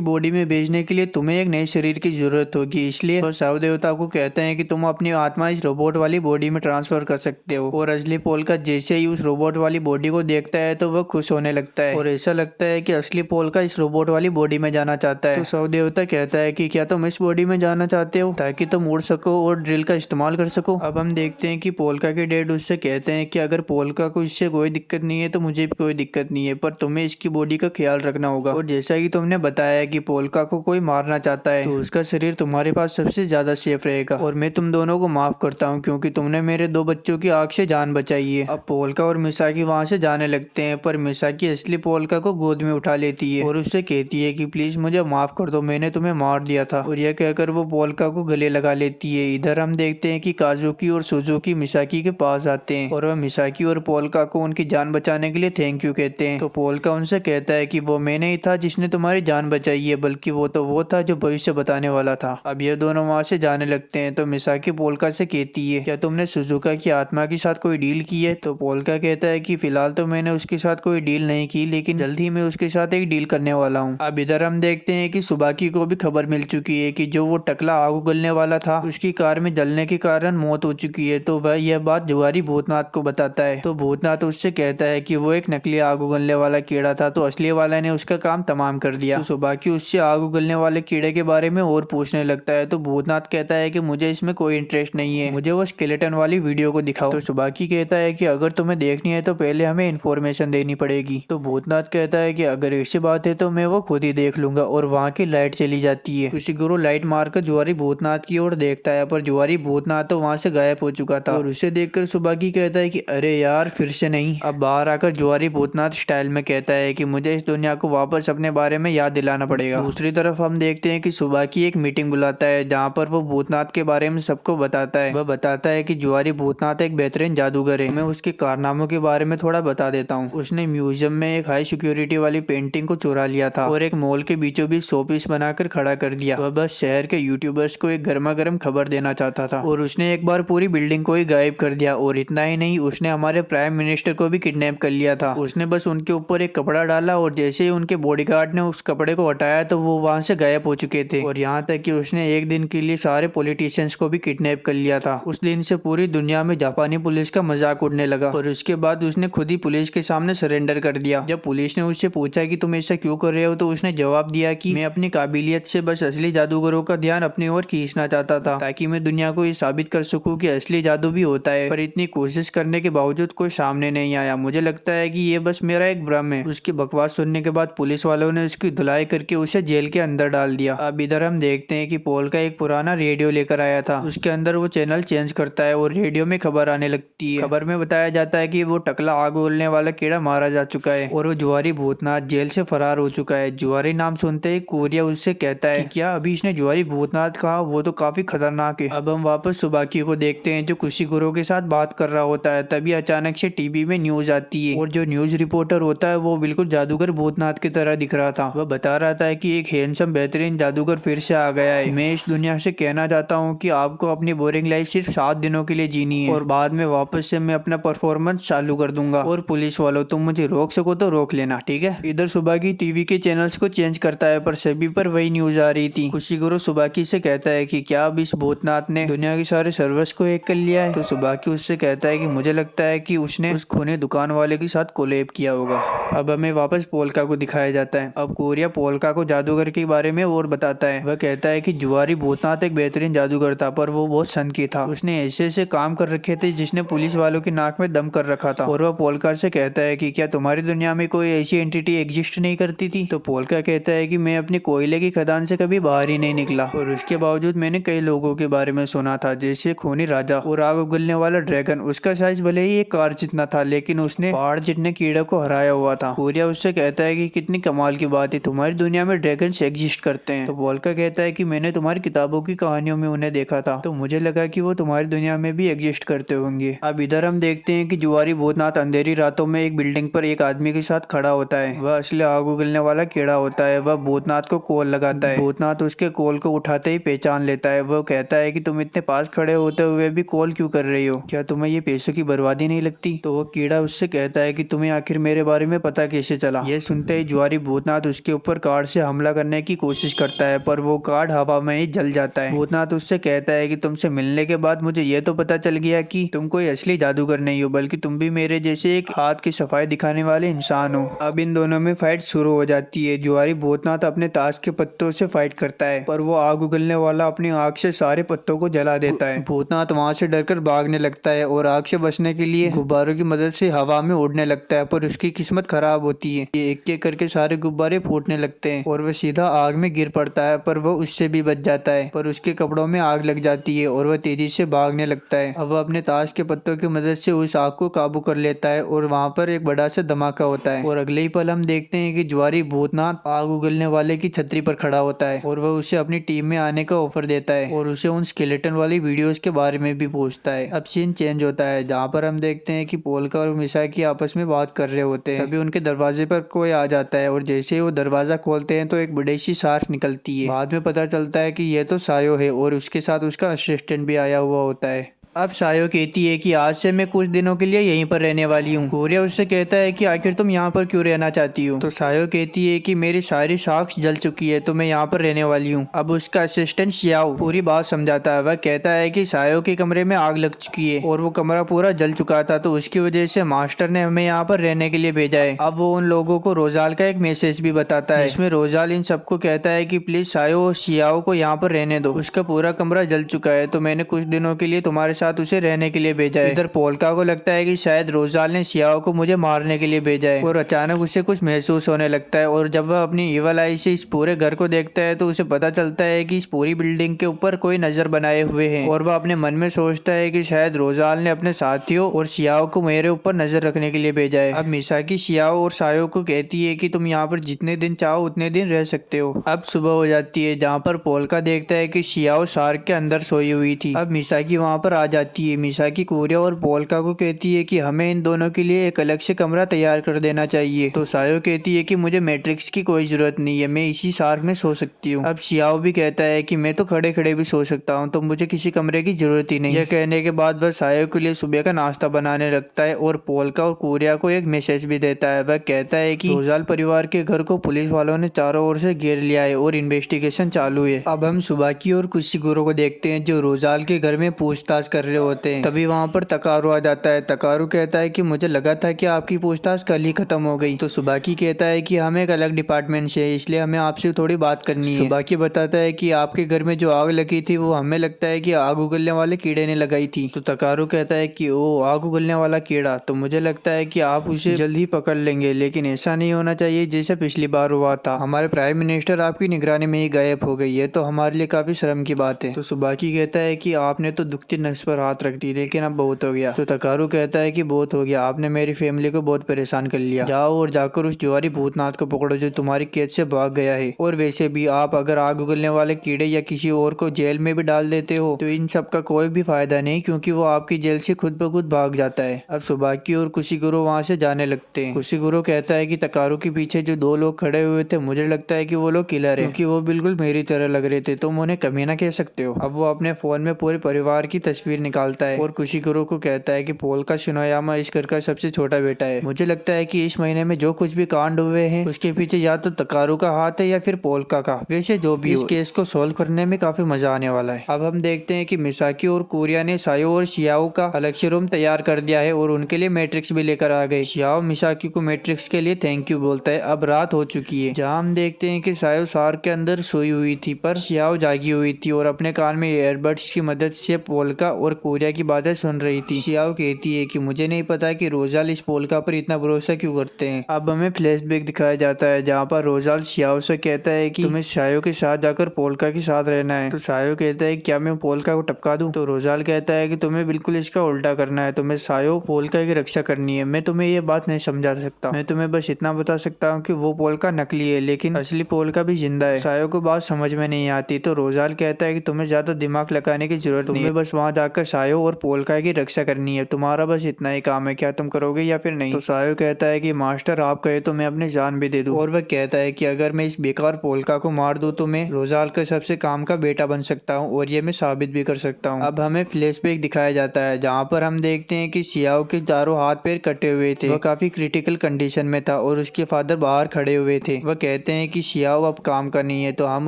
Speaker 1: बॉडी में भेजने के लिए तुम्हें एक नए शरीर की जरूरत होगी। इसलिए वो शव देवता को कहते हैं कि तुम अपनी आत्मा इस रोबोट वाली बॉडी में ट्रांसफर कर सकते हो। और असली पोल्का जैसे ही उस रोबोट वाली बॉडी को देखता है तो वह खुश होने लगता है और ऐसा लगता है कि असली पोल्का इस रोबोट वाली बॉडी में जाना चाहता है। तो शव देवता कहता है कि क्या तुम इस बॉडी में जाना चाहते हो ताकि तुम उड़ सको और ड्रिल का इस्तेमाल कर सको। अब हम देखते हैं कि पोल्का के डैड उससे कहते हैं कि अगर पोल्का को इससे कोई दिक्कत नहीं है तो मुझे भी कोई दिक्कत नहीं है, पर तुम्हें इसकी बॉडी का ख्याल रखना होगा। और जैसा कि तुमने बताया कि पोल्का को कोई मारना चाहता है तो उसका शरीर तुम्हारे पास सबसे ज्यादा सेफ रहेगा और मैं तुम दोनों को माफ करता हूँ क्योंकि तुमने मेरे 2 बच्चों की आग से जान बचाई है। अब पोल्का और मिसाकी वहाँ से जाने लगते हैं, पर मिसाकी असली पोल्का को गोद में उठा लेती है और उससे कहती है कि प्लीज मुझे माफ कर दो, मैंने तुम्हें मार दिया था। और यह कहकर वो पोल्का को गले लगा लेती है। इधर हम देखते हैं कि काजुकी और सुजुकी मिसाकी के पास आते हैं और वह मिसाकी और पोल्का को उनकी जान बचाने के लिए थैंक यू कहते हैं। तो पोल्का उनसे कहता है कि वो मैं नहीं था जिसने तुम्हारी जान बचाई है, बल्कि वो था जो भविष्य बताने वाला था। अब ये दोनों वहाँ से जाने लगते हैं तो मिसाकी पोल्का से कहती है क्या तुमने सुजुका की आत्मा के साथ कोई डील की है। तो पोल्का कहता है कि फिलहाल तो मैंने उसके साथ कोई डील नहीं की, लेकिन जल्द ही मैं उसके साथ एक डील करने वाला हूँ। अब इधर हम देखते हैं कि सुबाकी को भी खबर मिल चुकी है कि जो वो टकला आग उगलने वाला था उसकी कार में जलने के कारण मौत हो चुकी है। तो वह यह बात जुआरी भूतनाथ को बताता है। तो भूतनाथ उससे कहता है कि वो एक नकली आग उगलने वाला कीड़ा था, तो असली वाला ने उसका काम तमाम कर दिया। तो सुबाकी उससे आग उगलने वाले कीड़े के बारे में और पूछने लगता है। तो भूतनाथ कहता है कि मुझे इसमें कोई इंटरेस्ट नहीं है, मुझे वो स्केलेटन वाली वीडियो को दिखाओ। तो सुबाकी कहता है कि अगर तुम्हें देखनी है तो पहले हमें इन्फॉर्मेशन देनी पड़ेगी। तो भूतनाथ कहता है कि अगर ऐसी बात है तो मैं वो खुद ही देख लूंगा। और वहाँ की लाइट चली जाती है। कुशिगुरु लाइट मारकर जुआरी भूतनाथ की ओर देखता है, पर जुआरी भूतनाथ तो वहाँ से गायब हो चुका था। और उसे देखकर सुबाकी कहता है कि अरे यार फिर से नहीं। अब बाहर आकर जुआरी भूतनाथ स्टाइल में कहता है कि मुझे इस दुनिया को वापस अपने बारे में याद दिलाना पड़ेगा। दूसरी तरफ हम देखते हैं कि सुबाकी एक मीटिंग बुलाता है जहाँ पर वो भूतनाथ के बारे में सबको बताता है। वह बताता है कि जुआरी भूतनाथ एक बेहतरीन जादूगर है। मैं उसके कारनामों के बारे में थोड़ा बता देता हूँ। उसने म्यूजियम में एक हाई सिक्योरिटी वाली पेंटिंग को चुरा लिया था और एक मॉल के बीचों बीच शोपीस बनाकर खड़ा कर दिया। वह बस शहर के यूट्यूबर्स को एक गर्मा गर्म खबर देना चाहता था और उसने एक बार पूरी बिल्डिंग को ही गायब कर दिया। और इतना ही नहीं, उसने हमारे प्राइम मिनिस्टर को भी किडनैप कर लिया था। उसने बस उनके ऊपर एक कपड़ा डाला और जैसे ही उनके बॉडीगार्ड ने उस कपड़े को हटाया तो वो वहां से गायब हो चुके थे। और यहाँ तक कि उसने एक दिन के लिए सारे पॉलिटिशियंस को भी किडनैप कर लिया था। उस दिन से पूरी दुनिया में जापानी पुलिस का मजाक उड़ने लगा और उसके बाद उसने खुद ही पुलिस के सामने सरेंडर कर दिया। जब पुलिस ने उससे पूछा कि तुम ऐसा क्यों कर रहे हो तो उसने जवाब दिया कि मैं अपनी काबिलियत से बस असली जादूगरों का ध्यान अपनी ओर खींचना चाहता था ताकि मैं दुनिया को ये साबित कर सकूं कि असली जादू भी होता है। पर इतनी कोशिश करने के बावजूद कोई सामने नहीं आया। मुझे लगता है कि ये बस मेरा एक भ्रम है। उसकी बकवास सुनने के बाद पुलिस वालों ने उसकी धुलाई करके उसे जेल के अंदर डाल दिया। अब इधर हम देखते हैं कि पोल का एक पुराना रेडियो लेकर आया था। उसके अंदर वो चैनल चेंज करता है और रेडियो में खबर आने लगती है। खबर में बताया जाता है कि वो टकला आग उगलने वाला कीड़ा मारा जा चुका है और वो जुआरी भूतनाथ जेल से फरार हो चुका है। जुआरी नाम सुनते ही कोरिया उससे कहता है कि क्या अभी इसने जुआरी भूतनाथ कहा, वो तो काफी खतरनाक है। अब हम वापस सुबाकी को देखते हैं जो कुशिगुरु के साथ बात कर रहा होता है। तभी अचानक से टीवी में न्यूज आती है और जो न्यूज रिपोर्टर होता है वो बिल्कुल जादूगर भूतनाथ की तरह दिख रहा था। वह बता रहा था कि एक हैंडसम बेहतरीन जादूगर फिर से आ गया है। मैं इस दुनिया से कहना चाहता हूँ कि आपको अपनी बोरिंग लाइफ सिर्फ 7 दिनों के लिए जीनी है और बाद में वापस से मैं अपना परफॉर्मेंस चालू कर दूंगा। और पुलिस वालों तुम मुझे रोक सको तो रोक लेना, ठीक है। इधर सुबाकी टीवी के चैनल्स को चेंज करता है पर सभी पर वही न्यूज आ रही थी। कुशिगुरु सुबाकी से कहता है कि क्या अब इस भूतनाथ ने दुनिया के सारे सर्वर्स को हैक कर लिया है। तो सुबाकी उससे कहता है कि मुझे लगता है कि उसने उस खूनी दुकान वाले के साथ कोलैब किया होगा। अब हमें वापस पोल्का को दिखाया जाता है। अब कोरिया पोल्का को जादूगर के बारे में और बताता है। वह कहता है कि जुआरी भूतनाथ एक बेहतरीन जादूगर था पर वो बहुत सनकी था। उसने ऐसे ऐसे काम कर रखे थे जिसने पुलिस वालों की नाक में दम कर रखा था। और वह पोल्का से कहता है कि क्या तुम्हारी दुनिया में कोई ऐसी एंटिटी एग्जिस्ट नहीं करती थी। तो पोल्का कहता है कि मैं अपनी कोयले की खदान से कभी बाहर ही नहीं निकला और उसके बावजूद मैंने कई लोगों के बारे में सुना था, जैसे खूनी राजा और आग उगलने वाला ड्रैगन। उसका साइज भले ही एक कार जितना था लेकिन उसने पहाड़ जितने कीड़े को हराया हुआ था। कोरिया उससे कहता है कि कितनी कमाल की बात है, तुम्हारी दुनिया में ड्रैगन्स एग्जिस्ट करते हैं। तो पोल्का कहता है कि मैंने तुम्हारी किताबों की कहानियों में उन्हें देखा था, तो मुझे लगा कि वो तुम्हारी दुनिया में भी एग्जिस्ट करते होंगे। अब इधर हम देखते हैं कि जुआरी भूतनाथ अंधेरी रातों में एक बिल्डिंग पर एक आदमी के साथ खड़ा होता है। वह असली आग उगलने वाला कीड़ा होता है। वह भूतनाथ को कॉल लगाता है। भूतनाथ उसके कॉल को उठाते ही पहचान लेता है। वह कहता है कि तुम इतने पास खड़े होते हुए भी कॉल क्यों कर रही हो, क्या तुम्हें ये पैसों की बर्बादी नहीं लगती। तो वो कीड़ा उससे कहता है कि तुम्हें आखिर मेरे बारे में पता कैसे चला। यह सुनते ही जुआरी भूतनाथ उसके ऊपर कार्ड से हमला करने की कोशिश करता है पर वो कार्ड हवा में ही जल जाता है। भूतनाथ उससे कहता है कि तुमसे मिलने के बाद मुझे ये तो पता चल गया कि तुम कोई असली जादूगर नहीं हो, बल्कि तुम भी मेरे जैसे एक हाथ की सफाई दिखाने खाने वाले इंसान हो। अब इन दोनों में फाइट शुरू हो जाती है। जुआरी भूतनाथ अपने ताश के पत्तों से फाइट करता है, पर वो आग उगलने वाला अपनी आग से सारे पत्तों को जला देता है। भूतनाथ वहाँ से डरकर भागने लगता है और आग से बचने के लिए गुब्बारों की मदद से हवा में उड़ने लगता है, पर उसकी किस्मत खराब होती है। ये एक एक करके सारे गुब्बारे फूटने लगते हैं और वह सीधा आग में गिर पड़ता है, पर वो उससे भी बच जाता है। पर उसके कपड़ों में आग लग जाती है और वह तेजी से भागने लगता है। अब वह अपने ताश के पत्तों की मदद से उस आग को काबू कर लेता है और वहाँ पर एक बड़ा सा धमाका होता है। और अगले ही पल हम देखते हैं कि जुआरी भूतनाथ आग उगलने वाले की छतरी पर खड़ा होता है और वह उसे अपनी टीम में आने का ऑफर देता है और उसे उन स्केलेटन वाली वीडियोस के बारे में भी पूछता है। अब सीन चेंज होता है, जहाँ पर हम देखते हैं कि पोल्का और मिसाकी आपस में बात कर रहे होते हैं। तभी उनके दरवाजे पर कोई आ जाता है और जैसे ही वो दरवाजा खोलते हैं तो एक बड़ी सी शार्क निकलती है। बाद में पता चलता है कि ये तो सायो है और उसके साथ उसका असिस्टेंट भी आया हुआ होता है। अब सायो कहती है कि आज से मैं कुछ दिनों के लिए यहीं पर रहने वाली हूँ। कोरिया उससे कहता है कि आखिर तुम यहाँ पर क्यों रहना चाहती हो। तो सायो कहती है कि मेरी सारी शार्क्स जल चुकी है तो मैं यहाँ पर रहने वाली हूँ। अब उसका असिस्टेंट शियाओ पूरी बात समझाता है। वह कहता है कि सायो के कमरे में आग लग चुकी है और वो कमरा पूरा जल चुका था, तो उसकी वजह से मास्टर ने हमें यहाँ पर रहने के लिए भेजा है। अब वो उन लोगों को रोजाल का एक मैसेज भी बताता है, जिसमें रोजाल इन सबको कहता है कि प्लीज सायो और शियाओ को यहाँ पर रहने दो, उसका पूरा कमरा जल चुका है तो मैंने कुछ दिनों के लिए तुम्हारे साथ उसे रहने के लिए भेजा है। इधर पोल्का को लगता है कि शायद रोजाल ने शियाओ को मुझे मारने के लिए भेजा है और अचानक उसे कुछ महसूस होने लगता है और जब वह अपनी इवल आई से इस पूरे घर को देखता है तो उसे पता चलता है कि इस पूरी बिल्डिंग के ऊपर कोई नजर बनाए हुए हैं और वह अपने मन में सोचता है कि शायद रोजाल ने अपने साथियों और शियाओ को मेरे ऊपर नजर रखने के लिए भेजा है। अब मिसाकी शियाओ और सायो को कहती है कि तुम यहाँ पर जितने दिन चाहो उतने दिन रह सकते हो। अब सुबह हो जाती है, जहाँ पर पोल्का देखता है कि शियाओ शार्क के अंदर सोई हुई थी। अब मिसाकी वहाँ पर आ जाती है। मिसाकी कोरिया और पोल्का को कहती है कि हमें इन दोनों के लिए एक अलग से कमरा तैयार कर देना चाहिए। तो सायो कहती है कि मुझे मैट्रिक्स की कोई जरूरत नहीं है, मैं इसी शार्क में सो सकती हूँ। अब शियाओ भी कहता है कि मैं तो खड़े खड़े भी सो सकता हूँ, तो मुझे किसी कमरे की जरूरत ही नहीं। यह कहने के बाद वह सायो के लिए सुबह का नाश्ता बनाने लगता है और पोल्का और कोरिया को एक मैसेज भी देता है। वह कहता है कि रोजाल परिवार के घर को पुलिस वालों ने चारों ओर से घेर लिया है और इन्वेस्टिगेशन चालू है। अब हम सुबाकी और कुशिगुरो को देखते हैं जो रोजाल के घर में पूछताछ कर रहे होते हैं। तभी वहाँ पर तकारू आ जाता है। तकारू कहता है कि मुझे लगा था कि आपकी पूछताछ कल ही खत्म हो गई। तो सुबाकी कहता है कि हम एक अलग डिपार्टमेंट से, इसलिए हमें आपसे थोड़ी बात करनी है। सुबाकी बताता है कि आपके घर में जो आग लगी थी वो हमें लगता है कि आग उगलने वाले कीड़े ने लगाई थी। तो तकारू कहता है कि ओ आग उगलने वाला कीड़ा, तो मुझे लगता है कि आप उसे जल्द ही पकड़ लेंगे, लेकिन ऐसा नहीं होना चाहिए जैसे पिछली बार हुआ था। हमारे प्राइम मिनिस्टर आपकी निगरानी में ही गायब हो गई है, तो हमारे लिए काफी शर्म की बात है। तो सुबाकी कहता है कि आपने तो दुखती नस पर हाथ रख दी, लेकिन अब बहुत हो गया। तो तकारू कहता है कि बहुत हो गया, आपने मेरी फैमिली को बहुत परेशान कर लिया। जाओ और जाकर उस जुआरी भूतनाथ को पकड़ो जो तुम्हारी कैद से भाग गया है। और वैसे भी आप अगर आग उगलने वाले कीड़े या किसी और को जेल में भी डाल देते हो तो इन सब का कोई भी फायदा नहीं, क्योंकि वो आपकी जेल से खुद ब खुद भाग जाता है। अब सुबाकी और कुशिगुरो वहाँ से जाने लगते हैं। कुशिगुरो कहता है कि तकारू के पीछे जो दो लोग खड़े हुए थे, मुझे लगता है कि वो लोग किलर है, क्योंकि वो बिल्कुल मेरी तरह लग रहे थे, तुम उन्हें कमीना कह सकते हो। अब वो अपने फोन में पूरे परिवार की तस्वीर निकालता है और कुशिगुरो को कहता है कि पोल्का शिनोयामा इस घर का सबसे छोटा बेटा है। मुझे लगता है कि इस महीने में जो कुछ भी कांड हुए हैं उसके पीछे या तो तकारू का हाथ है या फिर पोल्का का। वैसे जो भी इस केस को सोल्व करने में काफी मजा आने वाला है। अब हम देखते हैं कि मिसाकी और कोरिया ने सायो और शियाओ का अलग से रूम तैयार कर दिया है और उनके लिए मैट्रिक्स भी लेकर आ गए। शियाओ मिसाकी को मैट्रिक्स के लिए थैंक यू बोलता है। अब रात हो चुकी है, जहाँ हम देखते हैं कि सायो शार्क के अंदर सोई हुई थी, पर शियाओ जागी हुई थी और अपने कान में ईयरबड्स की मदद से पोल्का और कोरिया की बातें सुन रही थी। शियाओ कहती है कि मुझे नहीं पता कि रोजाल इस पोल्का पर इतना भरोसा क्यों करते हैं। अब हमें फ्लैशबैक दिखाया जाता है, जहाँ पर रोजाल शियाओ से कहता है कि तुम्हें सायो के साथ जाकर पोल्का के साथ रहना है। तो सायो कहता है क्या मैं पोल्का को टपका दूं। तो रोजाल कहता है कि तुम्हें बिल्कुल इसका उल्टा करना है, तुम्हें सायो पोल्का की रक्षा करनी है। मैं तुम्हें ये बात नहीं समझा सकता, मैं तुम्हें बस इतना बता सकता हूँ कि वो पोल्का नकली है, लेकिन असली पोल्का भी जिंदा है। सायो को बात समझ में नहीं आती, तो रोजाल कहता है कि तुम्हें ज्यादा दिमाग लगाने की जरूरत नहीं है, बस वहाँ जाकर सायो और पोल्का की रक्षा करनी है, तुम्हारा बस इतना ही काम है, क्या तुम करोगे या फिर नहीं। तो सायो कहता है कि मास्टर आप कहे तो मैं अपनी जान भी दे दूं। और वह कहता है कि अगर मैं इस बेकार पोल्का को मार दूं तो मैं रोजाल के सबसे काम का बेटा बन सकता हूं और ये मैं साबित भी कर सकता हूं। अब हमें फ्लैशबैक दिखाया जाता है, जहां पर हम देखते हैं कि शियाओ के चारों हाथ पैर कटे हुए थे, वह काफी क्रिटिकल कंडीशन में था और उसके फादर बाहर खड़े हुए थे। वह कहते हैं कि शियाओ अब काम का नहीं है, तो हम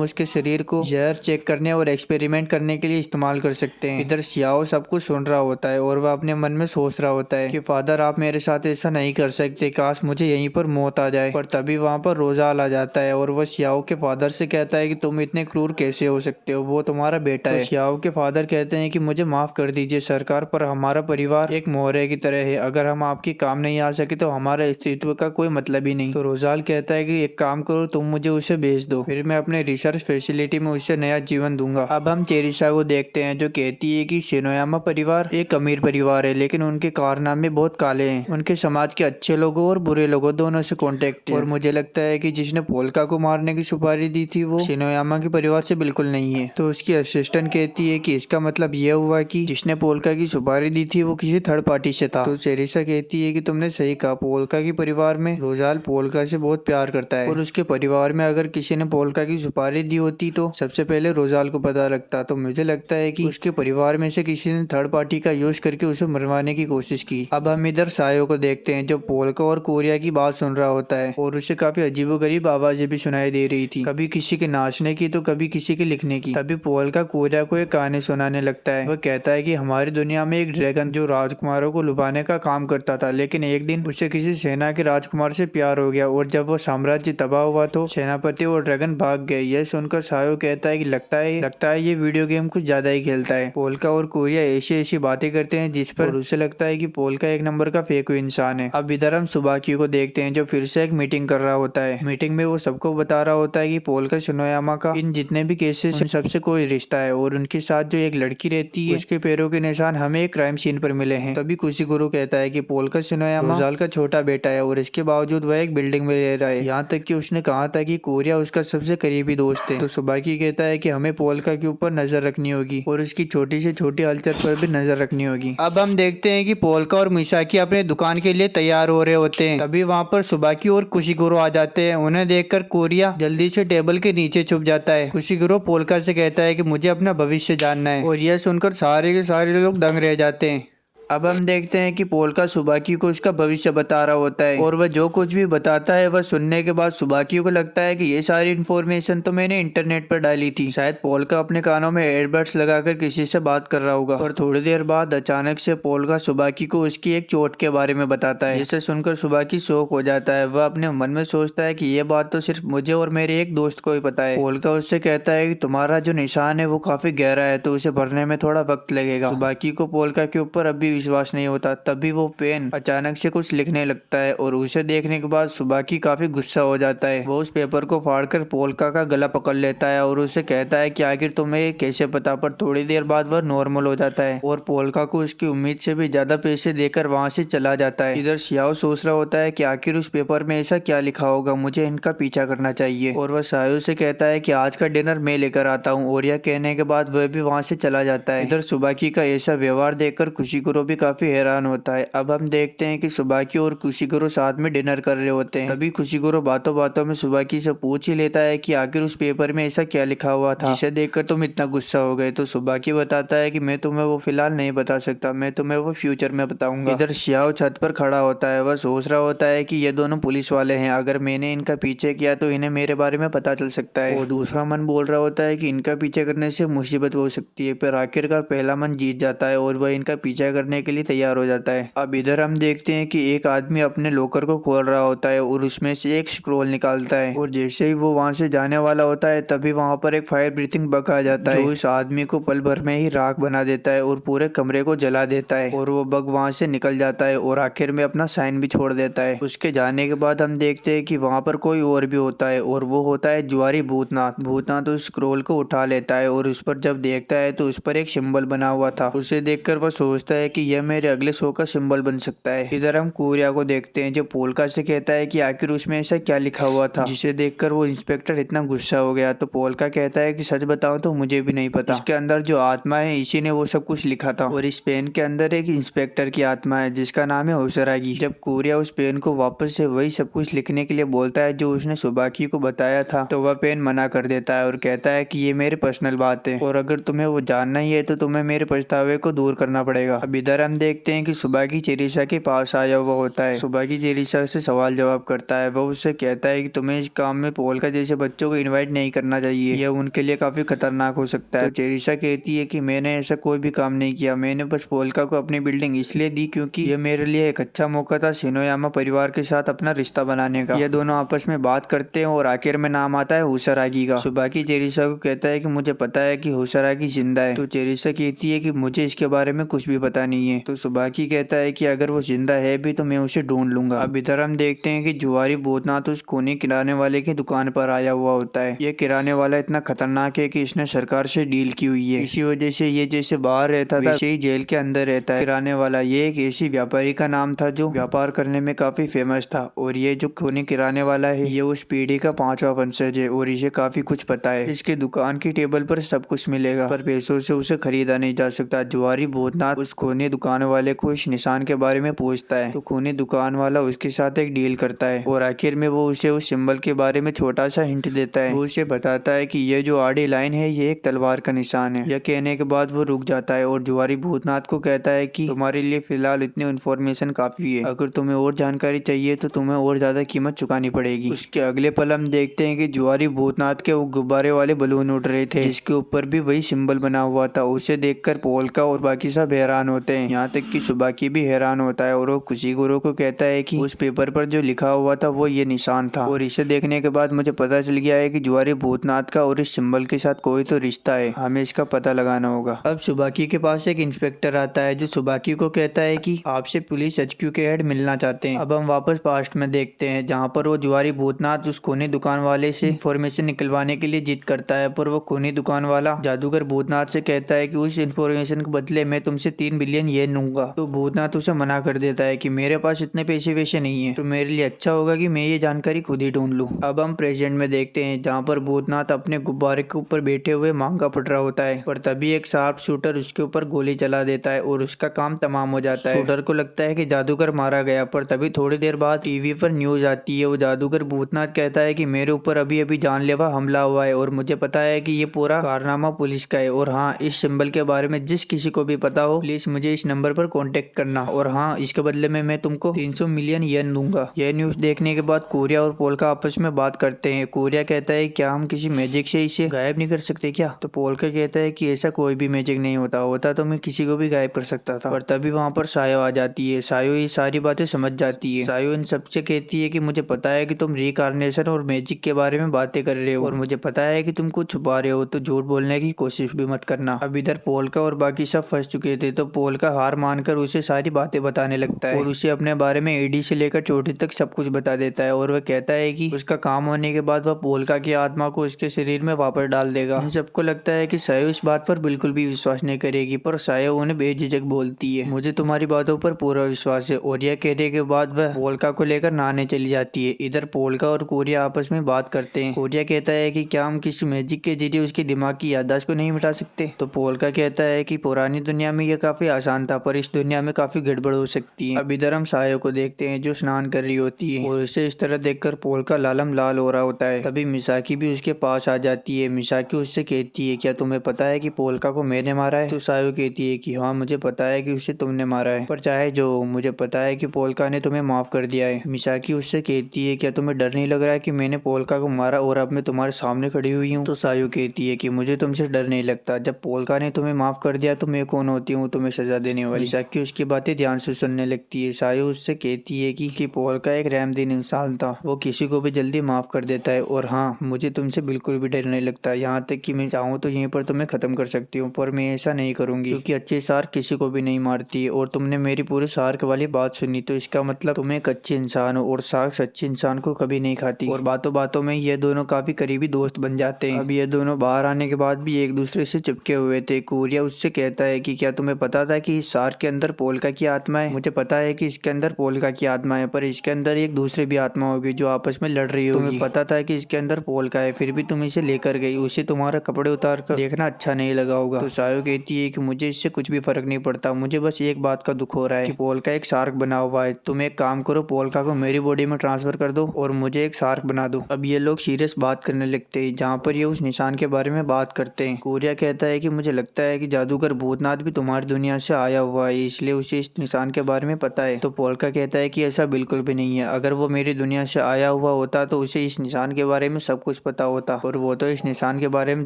Speaker 1: उसके शरीर को जहर चेक करने और एक्सपेरिमेंट करने के लिए इस्तेमाल कर सकते हैं। इधर शियाओ शियाओ सब कुछ सुन रहा होता है और वह अपने मन में सोच रहा होता है कि फादर आप मेरे साथ ऐसा नहीं कर सकते, काश मुझे यहीं पर मौत आ जाए। पर तभी वहाँ पर रोजाल आ जाता है और वह शियाओ के फादर से कहता है कि तुम इतने क्रूर कैसे हो सकते हो, वो तुम्हारा बेटा है। शियाओ के फादर कहते हैं कि मुझे माफ कर दीजिए सरकार, पर हमारा परिवार एक मोहरे की तरह है, अगर हम आपके काम नहीं आ सके तो हमारा अस्तित्व का कोई मतलब ही नहीं। तो रोजाल कहता है कि एक काम करो, तुम मुझे उसे भेज दो, फिर मैं अपने रिसर्च फैसिलिटी में उसे नया जीवन दूंगा। अब हम तेरेसा को देखते हैं जो कहती है कि शिनोयामा परिवार एक अमीर परिवार है, लेकिन उनके कारनामे बहुत काले हैं, उनके समाज के अच्छे लोगों और बुरे लोगों दोनों से कॉन्टेक्ट है। और मुझे लगता है कि जिसने पोल्का को मारने की सुपारी दी थी वो शिनोयामा के परिवार से बिल्कुल नहीं है। तो उसकी असिस्टेंट कहती है कि इसका मतलब यह हुआ कि जिसने पोल्का की सुपारी दी थी वो किसी थर्ड पार्टी से था। तो तेरेसा कहती है कि तुमने सही कहा, पोल्का के परिवार में रोजाल पोल्का से बहुत प्यार करता है और उसके परिवार में अगर किसी ने पोल्का की सुपारी दी होती तो सबसे पहले रोजाल को पता लगता। तो मुझे लगता है कि उसके परिवार में से किसी ने थर्ड पार्टी का यूज करके उसे मरवाने की कोशिश की। अब हम इधर सायो को देखते हैं जो पोल्का और कोरिया की बात सुन रहा होता है और उसे काफी अजीबोगरीब आवाजें भी सुनाई दे रही थी, कभी किसी के नाचने की तो कभी किसी के लिखने की। तभी पोल्का कोरिया को एक कहानी सुनाने लगता है। वह कहता है कि हमारी दुनिया में एक ड्रैगन जो राजकुमारों को लुभाने का काम करता था, लेकिन एक दिन उसे किसी सेना के राजकुमार से प्यार हो गया और जब वो साम्राज्य तबाह हुआ तो सेनापति और ड्रैगन भाग गए। यह सुनकर सायो कहता है कि लगता है ये वीडियो गेम कुछ ज्यादा ही खेलता है। पोल्का और कोरिया ऐसी ऐसी बातें करते हैं जिस पर उसे लगता है कि पोल्का एक नंबर का फेक इंसान है। अब इधर हम सुबाकी को देखते हैं जो फिर से एक मीटिंग कर रहा होता है। मीटिंग में वो सबको बता रहा होता है कि पोल्का शिनोयामा का इन जितने भी केसेस उन सबसे कोई रिश्ता है और उनके साथ जो एक लड़की रहती है उसके पैरों के निशान हमें एक क्राइम सीन पर मिले हैं। तभी कुशिगुरु कहता है कि पोल्का शिनोयामा रोजाल का छोटा बेटा है और इसके बावजूद वह एक बिल्डिंग में रह रहा है, यहाँ तक कि उसने कहा था कि कोरिया उसका सबसे करीबी दोस्त है। तो सुबाकी कहता है कि हमें पोल्का के ऊपर नजर रखनी होगी और उसकी छोटी से छोटी हलचल पर भी नजर रखनी होगी। अब हम देखते हैं कि पोल्का और मिसाकी अपने दुकान के लिए तैयार हो रहे होते हैं। तभी वहाँ पर सुबाकी और कुशिगुरु आ जाते हैं। उन्हें देखकर कोरिया जल्दी से टेबल के नीचे छुप जाता है। कुशिगुरु पोल्का से कहता है कि मुझे अपना भविष्य जानना है और यह सुनकर सारे के सारे लोग दंग रह जाते हैं। अब हम देखते हैं कि पोल्का सुबाकी को उसका भविष्य बता रहा होता है और वह जो कुछ भी बताता है वह सुनने के बाद सुबाकी को लगता है कि ये सारी इन्फॉर्मेशन तो मैंने इंटरनेट पर डाली थी। शायद पोल्का अपने कानों में एयरबड्स लगाकर किसी से बात कर रहा होगा। और थोड़ी देर बाद अचानक से पोल्का सुबाकी को उसकी एक चोट के बारे में बताता है, जिसे सुनकर सुबाकी शॉक हो जाता है। वह अपने मन में सोचता है कि ये बात तो सिर्फ मुझे और मेरे एक दोस्त को ही पता है। पोल्का उससे कहता है कि तुम्हारा जो निशान है वो काफी गहरा है तो उसे भरने में थोड़ा वक्त लगेगा। सुबाकी को पोल्का के ऊपर अभी विश्वास नहीं होता। तभी वो पेन अचानक से कुछ लिखने लगता है और उसे देखने के बाद सुबाकी काफी गुस्सा हो जाता है। वो उस पेपर को फाड़कर पोल्का का गला पकड़ लेता है और उसे कहता है कि आखिर तुम्हें कैसे पता। पर थोड़ी देर बाद वह नॉर्मल हो जाता है और पोल्का को उसकी उम्मीद से भी ज्यादा पैसे देकर वहां से चला जाता है। इधर शियाओ सोच रहा होता है कि आखिर उस पेपर में ऐसा क्या लिखा होगा, मुझे इनका पीछा करना चाहिए। और वह सायो से कहता है कि आज का डिनर मैं लेकर आता हूँ और यह कहने के बाद वह भी वहां से चला जाता है। इधर सुबाकी का ऐसा व्यवहार देखकर कुशिगुरु भी काफी हैरान होता है। अब हम देखते हैं कि सुबाकी और कुशिगुरु साथ में डिनर कर रहे होते हैं। तभी कुशिगुरु बातों बातों में सुबाकी से पूछ ही लेता है कि आखिर उस पेपर में ऐसा क्या लिखा हुआ था जिसे देखकर तुम इतना गुस्सा हो गए। तो सुबाकी बताता है कि मैं तुम्हें वो फिलहाल नहीं बता सकता, मैं तुम्हें वो फ्यूचर में बताऊंगा। इधर शियाओ छत पर खड़ा होता है। वह सोच रहा होता है कि ये दोनों पुलिस वाले हैं, अगर मैंने इनका पीछे किया तो इन्हें मेरे बारे में पता चल सकता है। और दूसरा मन बोल रहा होता है कि इनका पीछे करने से मुसीबत हो सकती है। पर आखिरकार पहला मन जीत जाता है और वह इनका पीछा करने के लिए तैयार हो जाता है। अब इधर हम देखते हैं कि एक आदमी अपने लॉकर को खोल रहा होता है और उसमें से एक स्क्रोल निकालता है और जैसे ही वो वहां से जाने वाला होता है तभी वहां पर एक फायर ब्रीथिंग बग आ जाता है जो उस आदमी को पल भर में ही राख बना देता है और पूरे कमरे को जला देता है। और वो बग वहां से निकल जाता है और आखिर में अपना साइन भी छोड़ देता है। उसके जाने के बाद हम देखते हैं कि वहां पर कोई और भी होता है और वो होता है जुआरी भूतनाथ। भूतनाथ उस स्क्रोल को उठा लेता है और उस पर जब देखता है तो उस पर एक सिंबल बना हुआ था। उसे देखकर वह सोचता है कि यह मेरे अगले शो का सिंबल बन सकता है। इधर हम कोरिया को देखते हैं जो पोल्का से कहता है कि आखिर उसमें ऐसा क्या लिखा हुआ था, जिसे देखकर वो इंस्पेक्टर इतना गुस्सा हो गया। तो पोल्का कहता है कि सच बताऊं तो मुझे भी नहीं पता, इसके अंदर जो आत्मा है इसी ने वो सब कुछ लिखा था। और इस पेन के अंदर एक इंस्पेक्टर की आत्मा है जिसका नाम है होसरागी। जब कोरिया उस पेन को वापस से वही सब कुछ लिखने के लिए बोलता है जो उसने सुबाकी को बताया था तो वह पेन मना कर देता है और कहता है कि ये मेरी पर्सनल बात है और अगर तुम्हें वो जानना ही है तो तुम्हें मेरे पछतावे को दूर करना पड़ेगा। अब इधर इधर हम देखते हैं कि सुबह की चेरिशा के पास आया हुआ होता है। सुबह की चेरिशा से सवाल जवाब करता है। वो उससे कहता है कि तुम्हें इस काम में पोल्का जैसे बच्चों को इनवाइट नहीं करना चाहिए, यह उनके लिए काफी खतरनाक हो सकता है। तो चेरिशा कहती है कि मैंने ऐसा कोई भी काम नहीं किया, मैंने बस पोल्का को अपनी बिल्डिंग इसलिए दी क्योंकि यह मेरे लिए एक अच्छा मौका था शिनोयामा परिवार के साथ अपना रिश्ता बनाने का। ये दोनों आपस में बात करते हैं और आखिर में नाम आता है हुसरागी का। सुबह की चेरिशा को कहता है कि मुझे पता है कि हुसरागी जिंदा है। तो चेरिशा कहती है कि मुझे इसके बारे में कुछ भी पता नहीं है। तो सुबाकी कहता है कि अगर वो जिंदा है भी तो मैं उसे ढूंढ लूंगा। अब इधर हम देखते हैं कि जुआरी भूतनाथ उस खूनी किराने वाले की दुकान पर आया हुआ होता है। ये किराने वाला इतना खतरनाक है कि इसने सरकार से डील की हुई है। इसी वजह से ये जैसे बाहर रहता था वैसे ही जेल के अंदर रहता है। किराने वाला ये एक ऐसी व्यापारी का नाम था जो व्यापार करने में काफी फेमस था। और ये जो खूनी किराने वाला है ये उस पीढ़ी का 5वां वंशज है और इसे काफी कुछ पता है। इसके दुकान की टेबल पर सब कुछ मिलेगा पर पैसों से उसे खरीदा नहीं जा सकता। जुआरी भूतनाथ उस खूनी दुकान वाले को इस निशान के बारे में पूछता है तो खूनी दुकान वाला उसके साथ एक डील करता है और आखिर में वो उसे उस सिंबल के बारे में छोटा सा हिंट देता है। वो उसे बताता है कि ये जो आड़ी लाइन है ये एक तलवार का निशान है। यह कहने के बाद वो रुक जाता है और जुआरी भूतनाथ को कहता है कि तुम्हारे लिए फिलहाल इतनी इन्फॉर्मेशन काफी है, अगर तुम्हें और जानकारी चाहिए तो तुम्हें और ज्यादा कीमत चुकानी पड़ेगी। उसके अगले पल हम देखते हैं कि जुआरी भूतनाथ के वो गुब्बारे वाले बलून उड़ रहे थे जिसके ऊपर भी वही सिंबल बना हुआ था। उसे देखकर पोल्का और बाकी सब हैरान होते हैं, यहाँ तक कि सुबाकी भी हैरान होता है और वो कुशिगुरो को कहता है कि उस पेपर पर जो लिखा हुआ था वो ये निशान था। और इसे देखने के बाद मुझे पता चल गया है कि जुआरी भूतनाथ का और इस सिंबल के साथ कोई तो रिश्ता है, हमें इसका पता लगाना होगा। अब सुबाकी के पास एक इंस्पेक्टर आता है जो सुबाकी को कहता है कि आपसे पुलिस HQ के हेड मिलना चाहते हैं। अब हम वापस पास्ट में देखते हैं जहाँ पर वो जुआरी भूतनाथ उस खूनी दुकान वाले से इंफॉर्मेशन निकलवाने के लिए जिद करता है पर वो खूनी दुकान वाला जादूगर भूतनाथ से कहता है कि उस इंफॉर्मेशन के बदले मैं तुमसे 3 बिलियन येन लूंगा। तो भूतनाथ उसे मना कर देता है कि मेरे पास इतने पैसे वैसे नहीं है, तो मेरे लिए अच्छा होगा कि मैं ये जानकारी खुद ही ढूंढ लूं। अब हम प्रेजेंट में देखते हैं जहाँ पर भूतनाथ अपने गुब्बारे के ऊपर बैठे हुए मांगा पड़ रहा होता है पर तभी एक शार्प शूटर उसके ऊपर गोली चला देता है और उसका काम तमाम हो जाता है। शूटर को लगता है कि जादूगर मारा गया पर तभी थोड़ी देर बाद टीवी पर न्यूज आती है। वो जादूगर भूतनाथ कहता है कि मेरे ऊपर अभी अभी जानलेवा हमला हुआ है और मुझे पता है कि ये पूरा कारनामा पुलिस का है और हाँ इस सिंबल के बारे में जिस किसी को भी पता हो प्लीज मुझे इस नंबर पर कांटेक्ट करना और हाँ इसके बदले में मैं तुमको 300 मिलियन येन दूंगा। यह न्यूज देखने के बाद कोरिया और पोल्का आपस में बात करते हैं। कोरिया कहता है क्या हम किसी मैजिक से इसे गायब नहीं कर सकते क्या? तो पोल्का कहता है कि ऐसा कोई भी मैजिक नहीं होता तो मैं किसी को भी गायब कर सकता था। पर तभी वहाँ पर सायो आ जाती है। सायो ये सारी बातें समझ जाती है। सायो इन सबसे कहती है कि मुझे पता है कि तुम रीकार्नेशन और मैजिक के बारे में बातें कर रहे हो और मुझे पता है कि तुम कुछ छुपा रहे हो, तो झूठ बोलने की कोशिश भी मत करना। अब इधर पोल्का और बाकी सब फंस चुके थे तो पोल्का हार मानकर उसे सारी बातें बताने लगता है और उसे अपने बारे में एडी से लेकर चोटी तक सब कुछ बता देता है और वह कहता है कि उसका काम होने के बाद वह पोल्का की आत्मा को उसके शरीर में वापस डाल देगा। इन सबको लगता है कि सायो इस बात पर बिल्कुल भी विश्वास नहीं करेगी पर सायो उन्हें बेझिझक बोलती है मुझे तुम्हारी बातों पर पूरा विश्वास है और यह कहने के बाद वह पोल्का को लेकर नहाने चली जाती है। इधर पोल्का और कोरिया आपस में बात करते हैं। कोरिया कहता है कि क्या हम किसी मैजिक के जरिए उसके दिमाग की याददाश्त को नहीं मिटा सकते? तो पोल्का कहता है कि पुरानी दुनिया में यह काफी आसान था पर इस दुनिया में काफी गड़बड़ हो सकती है। अब इधर हम सायो को देखते हैं जो स्नान कर रही होती है और उसे इस तरह देखकर पोल्का लालम लाल हो रहा होता है। तभी मिसाकी भी उसके पास आ जाती है। मिसाकी उससे कहती है क्या तुम्हें पता है कि पोल्का को मैंने मारा है? तो सायो कहती है कि हाँ मुझे पता है कि उसे तुमने मारा है पर चाहे जो मुझे पता है कि पोल्का ने तुम्हें माफ कर दिया है। मिसाकी उससे कहती है क्या तुम्हें डर नहीं लग रहा है कि मैंने पोल्का को मारा और अब मैं तुम्हारे सामने खड़ी हुई हूँ? तो सायो कहती है कि मुझे तुमसे डर नहीं लगता, जब पोल्का ने तुम्हें माफ कर दिया तो मैं कौन होती हूँ तुम्हें सजा देने वाली? मिसाकी उसकी बातें ध्यान से सुनने लगती है। सायो उससे कहती है कि पोल्का एक रहमदिल इंसान था, वो किसी को भी जल्दी माफ कर देता है और हाँ मुझे तुमसे बिल्कुल भी डर नहीं लगता, यहाँ तक कि मैं चाहूँ तो यहीं पर तुम्हें खत्म कर सकती हूँ पर मैं ऐसा नहीं करूंगी क्योंकि अच्छी सार किसी को भी नहीं मारती और तुमने मेरी पूरी सार्क वाली बात सुनी तो इसका मतलब तुम एक अच्छे इंसान हो और सार्क सच्चे इंसान को कभी नहीं खाती। और बातों बातों में ये दोनों काफी करीबी दोस्त बन जाते हैं। अब ये दोनों बाहर आने के बाद भी एक दूसरे से चिपके हुए थे। कोरिया उससे कहता है कि क्या तुम्हें पता था कि इस सार्क के अंदर पोल्का की आत्मा है? मुझे पता है कि इसके अंदर पोल्का की आत्मा है पर इसके अंदर एक दूसरी भी आत्मा होगी जो आपस में लड़ रही होगी। तुम्हें पता था कि इसके अंदर पोल्का है फिर भी तुम इसे लेकर गई, उसे तुम्हारा कपड़े उतार कर देखना अच्छा नहीं लगा होगा। तो सायो कहती है कि मुझे इससे कुछ भी फर्क नहीं पड़ता, मुझे बस एक बात का दुख हो रहा है कि पोल्का एक शार्क बना हुआ है। तुम एक काम करो पोल्का को मेरी बॉडी में ट्रांसफर कर दो और मुझे एक शार्क बना दो। अब ये लोग सीरियस बात करने लगते हैं जहाँ पर ये उस निशान के बारे में बात करते हैं। कोरिया कहता है कि मुझे लगता है कि जादूगर भूतनाथ भी तुम्हारी दुनिया से आया हुआ है, इसलिए उसे इस निशान के बारे में पता है। तो पोल्का कहता है कि ऐसा बिल्कुल भी नहीं है, अगर वो मेरी दुनिया से आया हुआ होता तो उसे इस निशान के बारे में सब कुछ पता होता, और वो तो इस निशान के बारे में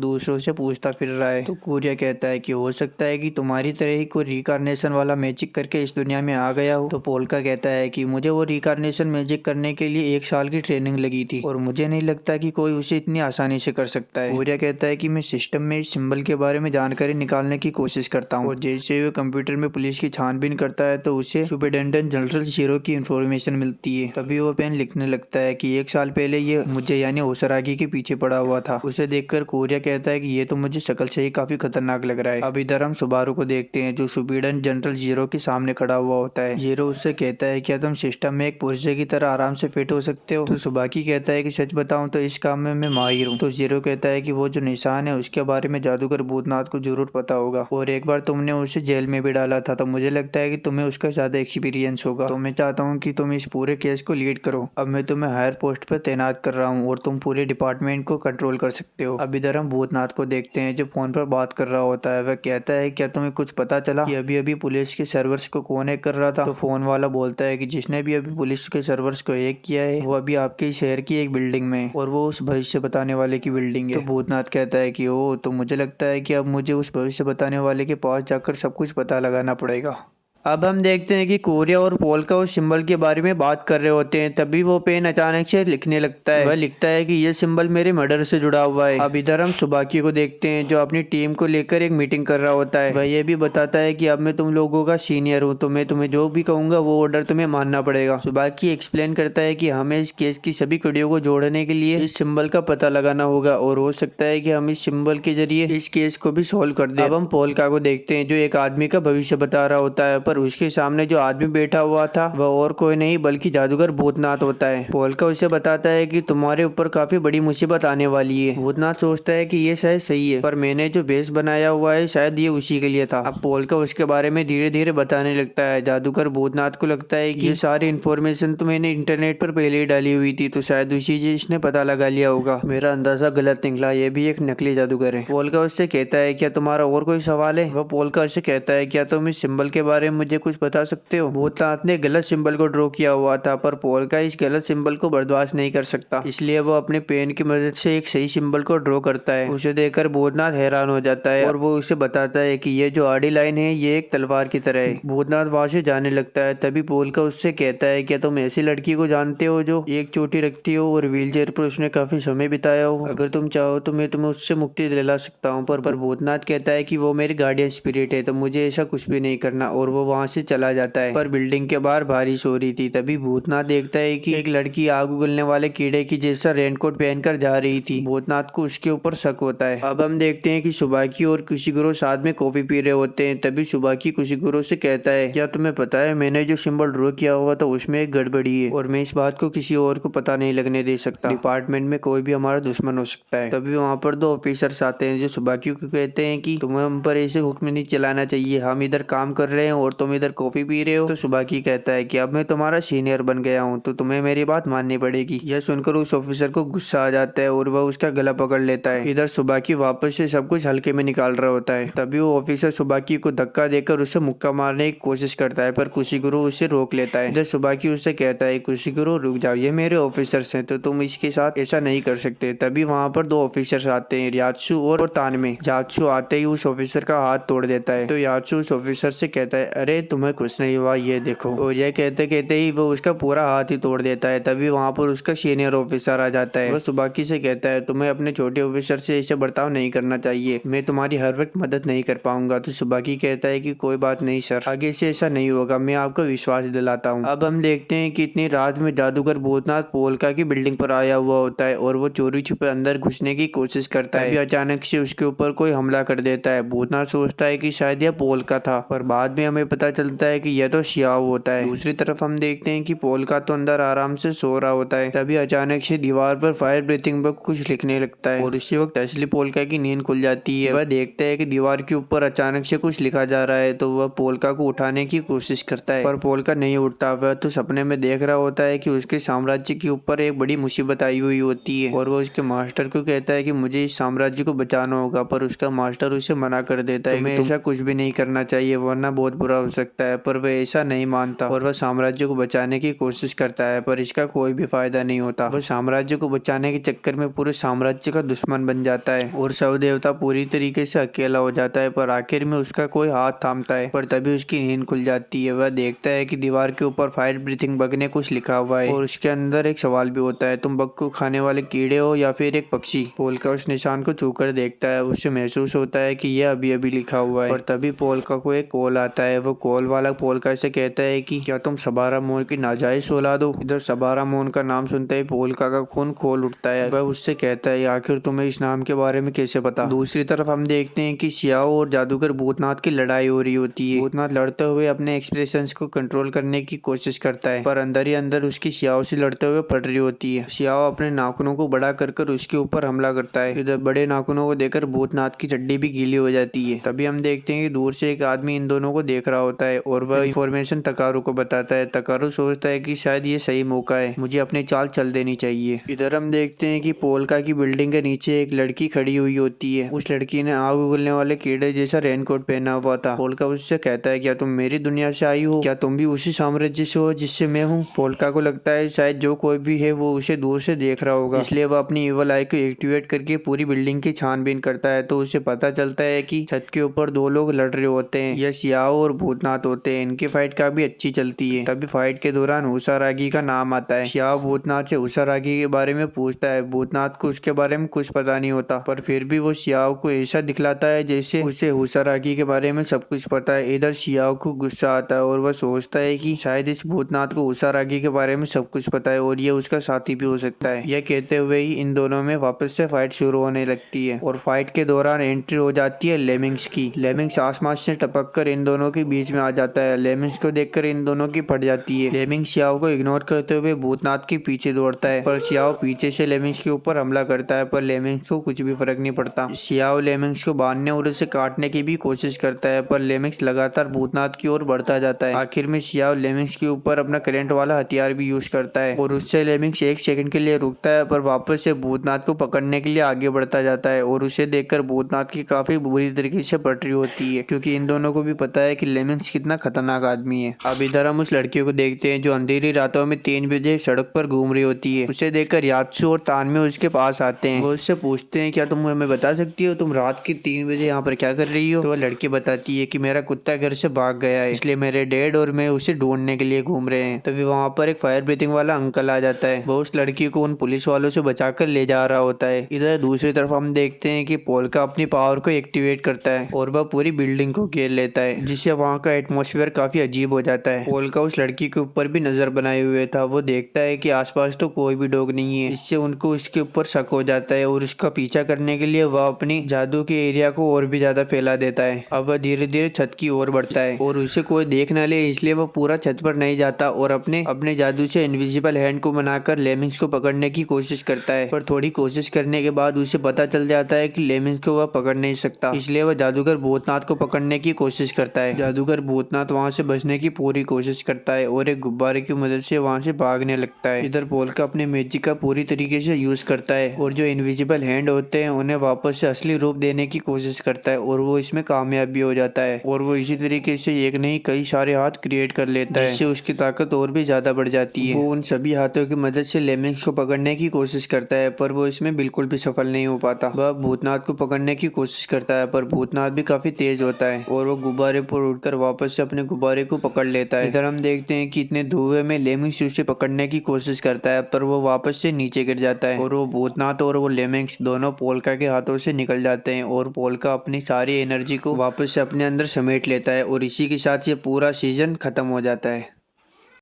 Speaker 1: दूसरों से पूछता फिर रहा है। तो कुरिया कहता है कि हो सकता है कि तुम्हारी तरह ही कोई रिकार्नेशन वाला मैजिक करके इस दुनिया में आ गया हो। तो पोल्का कहता है कि मुझे वो रिकार्नेशन मैजिक करने के लिए 1 साल की ट्रेनिंग लगी थी, और मुझे नहीं लगता कि कोई उसे इतनी आसानी से कर सकता है। कुरिया कहता है कि मैं सिस्टम में इस सिंबल के बारे में जानकारी निकालने की कोशिश करता हूँ, और जैसे वो कंप्यूटर में पुलिस की छानबीन करता है तो उसे सुपरिटेंडेंट जनरल जीरो की इंफॉर्मेशन मिलती है। तभी वो पेन लिखने लगता है कि 1 साल पहले ये मुझे यानी होसरागी के पीछे पड़ा हुआ था। उसे देखकर कुरिया कहता है कि ये तो मुझे शक्ल से ही काफी खतरनाक लग रहा है। अब इधर हम सुबारू को देखते हैं जो सुपरिटेंडेंट जनरल जीरो के सामने खड़ा हुआ होता है। जीरो उससे कहता है क्या तुम सिस्टम में एक पुर्जे की तरह आराम से फिट हो सकते हो। तो सुबाकी कहता है कि सच बताऊं तो इस काम में मैं माहिर हूँ। तो जीरो कहता है कि वो जो निशान है उसके बारे में जादूगर भूतनाथ को जरूर पता होगा, और एक बार तुमने उसे जेल में भी डाला था, तो मुझे लगता है कि तुम्हें उसका ज्यादा एक्सपीरियंस होगा। तो मैं चाहता हूँ कि तुम इस पूरे केस को लीड करो। अब मैं तुम्हें हायर पोस्ट पर तैनात कर रहा हूँ और तुम पूरे डिपार्टमेंट को कंट्रोल कर सकते हो। अब इधर हम भूतनाथ को देखते हैं जो फोन पर बात कर रहा होता है। वह कहता है क्या तुम्हें कुछ पता चला कि अभी अभी पुलिस के सर्वर्स को कौन हैक कर रहा था। तो फोन वाला बोलता है कि जिसने भी अभी पुलिस के सर्वर्स को हैक किया है वो अभी आपके शहर की एक बिल्डिंग में है, और वो उस भविष्य बताने वाले की बिल्डिंग है। तो भूतनाथ कहता है कि ओ, तो मुझे लगता है कि अब मुझे उस भविष्य बताने वाले के पास जाकर सब कुछ पता लगाना पड़ेगा। अब हम देखते हैं कि कोरिया और पोल्का उस सिंबल के बारे में बात कर रहे होते हैं, तभी वो पेन अचानक से लिखने लगता है। वह लिखता है कि ये सिंबल मेरे मर्डर से जुड़ा हुआ है। अब इधर हम सुबाकी को देखते हैं जो अपनी टीम को लेकर एक मीटिंग कर रहा होता है। वह ये भी बताता है कि अब मैं तुम लोगों का सीनियर हूँ, तो मैं तुम्हें जो भी कहूंगा वो ऑर्डर तुम्हें मानना पड़ेगा। सुबाकी एक्सप्लेन करता है कि हमें इस केस की सभी कड़ियों को जोड़ने के लिए इस सिंबल का पता लगाना होगा, और हो सकता है कि हम इस सिंबल के जरिए इस केस को भी सोल्व कर दें। अब हम पोल्का को देखते हैं जो एक आदमी का भविष्य बता रहा होता है, पर उसके सामने जो आदमी बैठा हुआ था वह और कोई नहीं बल्कि जादूगर भूतनाथ होता है। पोल्का उसे बताता है कि तुम्हारे ऊपर काफी बड़ी मुसीबत आने वाली है। भूतनाथ सोचता है कि ये शायद सही है, पर मैंने जो बेस बनाया हुआ है शायद ये उसी के लिए था। अब पोल्का उसके बारे में धीरे धीरे बताने लगता है। जादूगर भूतनाथ को लगता है कि ये सारी इन्फॉर्मेशन तो मैंने इंटरनेट पर पहले ही डाली हुई थी, तो शायद उसी चीज इसने पता लगा लिया होगा। मेरा अंदाजा गलत निकला, ये भी एक नकली जादूगर है। पोल्का उससे कहता है क्या तुम्हारा और कोई सवाल है। वह पोल्का उससे कहता है क्या तुम इस सिंबल के बारे में मुझे कुछ बता सकते हो। भूतनाथ ने गलत सिंबल को ड्रॉ किया हुआ था, पर पोल्का इस गलत सिंबल को बर्दाश्त नहीं कर सकता, इसलिए वो अपने पेन की मदद से एक सही सिंबल को ड्रॉ करता है। उसे देखकर भूतनाथ हैरान हो जाता है और वो उसे बताता है कि ये जो आड़ी लाइन है ये एक तलवार की तरह है। भूतनाथ वहां से जाने लगता है, तभी पोल्का उससे कहता है क्या तुम ऐसी लड़की को जानते हो जो एक चोटी रखती हो और व्हील चेयर पर उसने काफी समय बिताया हो। अगर तुम चाहो तो मैं तुम्हें उससे मुक्ति दिला सकता हूँ, पर भूतनाथ कहता है कि वो मेरी गार्डियन स्पिरिट है, तो मुझे ऐसा कुछ भी नहीं करना, और वो वहां से चला जाता है। पर बिल्डिंग के बाहर बारिश हो रही थी, तभी भूतनाथ देखता है कि एक लड़की आग उगलने वाले कीड़े की जैसा रेनकोट पहनकर जा रही थी। भूतनाथ को उसके ऊपर शक होता है। अब हम देखते हैं कि सुबाकी और कुशिगुरो साथ में कॉफी पी रहे होते हैं, तभी सुबाकी कुशिगुरो से कहता है क्या तुम्हें पता है मैंने जो सिंबल ड्रॉ किया हुआ था उसमें एक गड़बड़ी है, और मैं इस बात को किसी और को पता नहीं लगने दे सकता। डिपार्टमेंट में कोई भी हमारा दुश्मन हो सकता है। तभी वहाँ पर 2 ऑफिसर्स आते हैं जो सुबाकी को कहते हैं कि तुम्हें हम पर ऐसे हुक्म नहीं चलाना चाहिए, हम इधर काम कर रहे हैं और तुम इधर कॉफी पी रहे हो। तो सुबाकी कहता है कि अब मैं तुम्हारा सीनियर बन गया हूँ, तो तुम्हें मेरी बात माननी पड़ेगी। यह सुनकर उस ऑफिसर को गुस्सा आ जाता है और वह उसका गला पकड़ लेता है। इधर सुबाकी वापस से सब कुछ हल्के में निकाल रहा होता है, तभी वो ऑफिसर सुबाकी को धक्का देकर उसे मुक्का मारने की कोशिश करता है, पर कुशिगुरो उसे रोक लेता है। इधर सुबाकी उससे कहता है कुशिगुरो रुक जाओ, ये मेरे ऑफिसर्स हैं, तो तुम इसके साथ ऐसा नहीं कर सकते। तभी वहाँ पर 2 ऑफिसर्स आते हैं, यात्सु और तानमे। यात्सु आते ही उस ऑफिसर का हाथ तोड़ देता है, तो यात्सु उस ऑफिसर से कहता है अरे तुम्हें कुछ नहीं हुआ, ये देखो। और यह कहते कहते ही वो उसका पूरा हाथ ही तोड़ देता है। तभी वहाँ पर उसका सीनियर ऑफिसर आ जाता है। वो सुबाकी से कहता है तुम्हें अपने छोटे ऑफिसर से ऐसे बर्ताव नहीं करना चाहिए, मैं तुम्हारी हर वक्त मदद नहीं कर पाऊंगा। तो सुबाकी कहता है कि कोई बात नहीं सर, आगे से ऐसा नहीं होगा, मैं आपको विश्वास दिलाता हूँ। अब हम देखते हैं कि इतनी रात में जादूगर भूतनाथ पोल्का की बिल्डिंग पर आया हुआ होता है और वो चोरी छुपे अंदर घुसने की कोशिश करता है। अचानक से उसके ऊपर कोई हमला कर देता है। भूतनाथ सोचता है कि शायद यह पोल्का था, पर बाद में हमें पता चलता है कि यह तो शियाओ होता है। दूसरी तरफ हम देखते हैं कि पोल्का तो अंदर आराम से सो रहा होता है। तभी अचानक से दीवार पर फायर ब्रीथिंग बग कुछ लिखने लगता है और उसी वक्त असली पोल्का की नींद खुल जाती है। वह देखता है कि दीवार के ऊपर अचानक से कुछ लिखा जा रहा है, तो वह पोल्का को उठाने की कोशिश करता है, पर पोल्का नहीं उठता। वह तो सपने में देख रहा होता है कि उसके साम्राज्य के ऊपर एक बड़ी मुसीबत आई हुई होती है और वह उसके मास्टर को कहता है कि मुझे इस साम्राज्य को बचाना होगा, पर उसका मास्टर उसे मना कर देता है, तुम्हें ऐसा कुछ भी नहीं करना चाहिए वरना बहुत बुरा हो सकता है। पर वह ऐसा नहीं मानता और वह साम्राज्य को बचाने की कोशिश करता है, पर इसका कोई भी फायदा नहीं होता। वह साम्राज्य को बचाने के चक्कर में पूरे साम्राज्य का दुश्मन बन जाता है और शव देवता पूरी तरीके से अकेला हो जाता है, पर आखिर में उसका कोई हाथ थामता है। पर तभी उसकी नींद खुल जाती है। वह देखता है कि दीवार के ऊपर फायर ब्रीथिंग बग ने कुछ लिखा हुआ है और उसके अंदर एक सवाल भी होता है, तुम बग को खाने वाले कीड़े हो या फिर एक पक्षी। पोल्का उस निशान को छूकर देखता है। उसे महसूस होता है कि यह अभी अभी लिखा हुआ है। पर तभी पोल्का को एक कॉल आता है। वो कॉल वाला पोल्का से कहता है कि क्या तुम सबारा मोन की नाजायज औलाद हो। इधर सबारा मोन का नाम सुनते ही पोल्का का खून खोल उठता है। वह उससे कहता है आखिर तुम्हें इस नाम के बारे में कैसे पता। दूसरी तरफ हम देखते हैं कि शियाओ और जादूगर भूतनाथ की लड़ाई हो रही होती है। भूतनाथ लड़ते हुए अपने एक्सप्रेशंस को कंट्रोल करने की कोशिश करता है, पर अंदर ही अंदर उसकी शियाओ से लड़ते हुए पड़ रही होती है। शियाओ अपने नाखूनों को बड़ा कर उसके ऊपर हमला करता है। इधर बड़े नाखूनों को देखकर भूतनाथ की चड्डी भी गीली हो जाती है। तभी हम देखते हैं कि दूर से एक आदमी इन दोनों को देख रहा होता है और वह इंफॉर्मेशन तकारू को बताता है। तकारू सोचता है कि शायद ये सही मौका है, मुझे अपनी चाल चल देनी चाहिए। इधर हम देखते हैं कि पोल्का की बिल्डिंग के नीचे एक लड़की खड़ी हुई होती है। उस लड़की ने आग उगलने वाले कीड़े जैसा रेनकोट पहना हुआ था। पोल्का उससे कहता है क्या तुम मेरी दुनिया से आई हो, क्या तुम भी उसी साम्राज्य से हो जिससे मैं हूँ। पोल्का को लगता है शायद जो कोई भी है वो उसे दूर से देख रहा होगा, इसलिए वह अपनी इवल आई को एक्टिवेट करके पूरी बिल्डिंग की छानबीन करता है। तो उसे पता चलता है कि छत के ऊपर दो लोग लड़ रहे होते हैं। यह शियाओ और भूतनाथ होते हैं। इनकी फाइट काफी अच्छी चलती है। तभी फाइट के दौरान हुसारागी का नाम आता है। शियाओ भूतनाथ से हुसारागी के बारे में पूछता है। भूतनाथ को उसके बारे में कुछ पता नहीं होता, पर फिर भी वो शियाओ को ऐसा दिखलाता है जैसे उसे हुसारागी के बारे में सब कुछ पता है। इधर शियाओ को गुस्सा आता है और वह सोचता है कि शायद इस भूतनाथ को हुसारागी के बारे में सब कुछ पता है और ये उसका साथी भी हो सकता है। यह कहते हुए ही इन दोनों में वापस से फाइट शुरू होने लगती है और फाइट के दौरान एंट्री हो जाती है लेमिंग्स की। लेमिंग्स आसमान से टपक कर इन दोनों के बीच में आ जाता है। लेमिंग्स को देखकर इन दोनों की फट जाती है। लेमिंग्स शियाओ को इग्नोर करते हुए भूतनाथ के पीछे दौड़ता है, पर शियाओ पीछे से लेमिंग्स के ऊपर हमला करता है, पर लेमिंग्स को कुछ भी फर्क नहीं पड़ता। शियाओ लेमिंग्स को बांधने और उसे काटने की भी कोशिश करता है, पर लेमिंग्स लगातार भूतनाथ की ओर बढ़ता जाता है। आखिर में शियाओ लेमिंग्स के ऊपर अपना करंट वाला हथियार भी यूज करता है और उससे लेमिंग्स एक सेकंड के लिए रुकता है, पर वापस से भूतनाथ को पकड़ने के लिए आगे बढ़ता जाता है और उसे देखकर भूतनाथ की काफी बुरी तरीके से पट रही होती है, क्योंकि इन दोनों को भी पता है कि लेमिंग्स कितना खतरनाक आदमी है। अब इधर हम उस लड़की को देखते हैं जो अंधेरी रातों में 3 बजे सड़क पर घूम रही होती है। उसे देखकर यात्सु और तानमे उसके पास आते हैं। वो उससे पूछते हैं क्या तुम हमें बता सकती हो तुम रात के 3 बजे यहाँ पर क्या कर रही हो। तो वह लड़की बताती है कि मेरा कुत्ता घर से भाग गया है, इसलिए मेरे डैड और मैं उसे ढूंढने के लिए घूम रहे हैं। तभी वहाँ पर एक फायर ब्रीथिंग वाला अंकल आ जाता है। वो उस लड़की को उन पुलिस वालों से बचाकर ले जा रहा होता है। इधर दूसरी तरफ हम देखते हैं कि पोल्का अपनी पावर को एक्टिवेट करता है और वह पूरी बिल्डिंग को घेर लेता है, जिससे वहाँ का एटमॉस्फेयर काफी अजीब हो जाता है। पोल्का उस लड़की के ऊपर भी नजर बनाए हुए था। वो देखता है कि आसपास तो कोई भी डॉग नहीं है, इससे उनको उसके ऊपर शक हो जाता है और उसका पीछा करने के लिए वह अपनी जादू के एरिया को और भी ज्यादा फैला देता है। अब वह धीरे धीरे छत की ओर बढ़ता है और उसे कोई देख न ले, इसलिए वह पूरा छत पर नहीं जाता और अपने जादू से इनविजिबल हैंड को बनाकर लेमिंग्स को पकड़ने की कोशिश करता है। पर थोड़ी कोशिश करने के बाद उसे पता चल जाता है कि लेमिंग्स को वह पकड़ नहीं सकता, इसलिए वह जादूगर भूतनाथ को पकड़ने की कोशिश करता है। जादूगर भूतनाथ वहाँ से बचने की पूरी कोशिश करता है और एक गुब्बारे की मदद से वहाँ से भागने लगता है। इधर पोल्का अपने मैजिक का पूरी तरीके से यूज करता है और जो इनविजिबल हैंड होते हैं उन्हें वापस से असली रूप देने की कोशिश करता है और वो इसमें कामयाब भी हो जाता है और वो इसी तरीके से एक नहीं कई सारे हाथ क्रिएट कर लेता है, जिससे उसकी ताकत और भी ज्यादा बढ़ जाती है। वो उन सभी हाथों की मदद से लेमिंग्स को पकड़ने की कोशिश करता है, पर वो इसमें बिल्कुल भी सफल नहीं हो पाता। वह भूतनाथ को पकड़ने की कोशिश करता है, पर भूतनाथ भी काफी तेज होता है और वो गुब्बारे पर उड़कर वापस से अपने गुब्बारे को पकड़ लेता है। इधर हम देखते हैं कि इतने धुएं में लेमिंग्स उसे पकड़ने की कोशिश करता है, पर वो वापस से नीचे गिर जाता है और वो भूतनाथ और वो लेमिंग्स दोनों पोल्का के हाथों से निकल जाते हैं और पोल्का अपनी सारी एनर्जी को वापस से अपने अंदर समेट लेता है और इसी के साथ ये पूरा सीजन खत्म हो जाता है।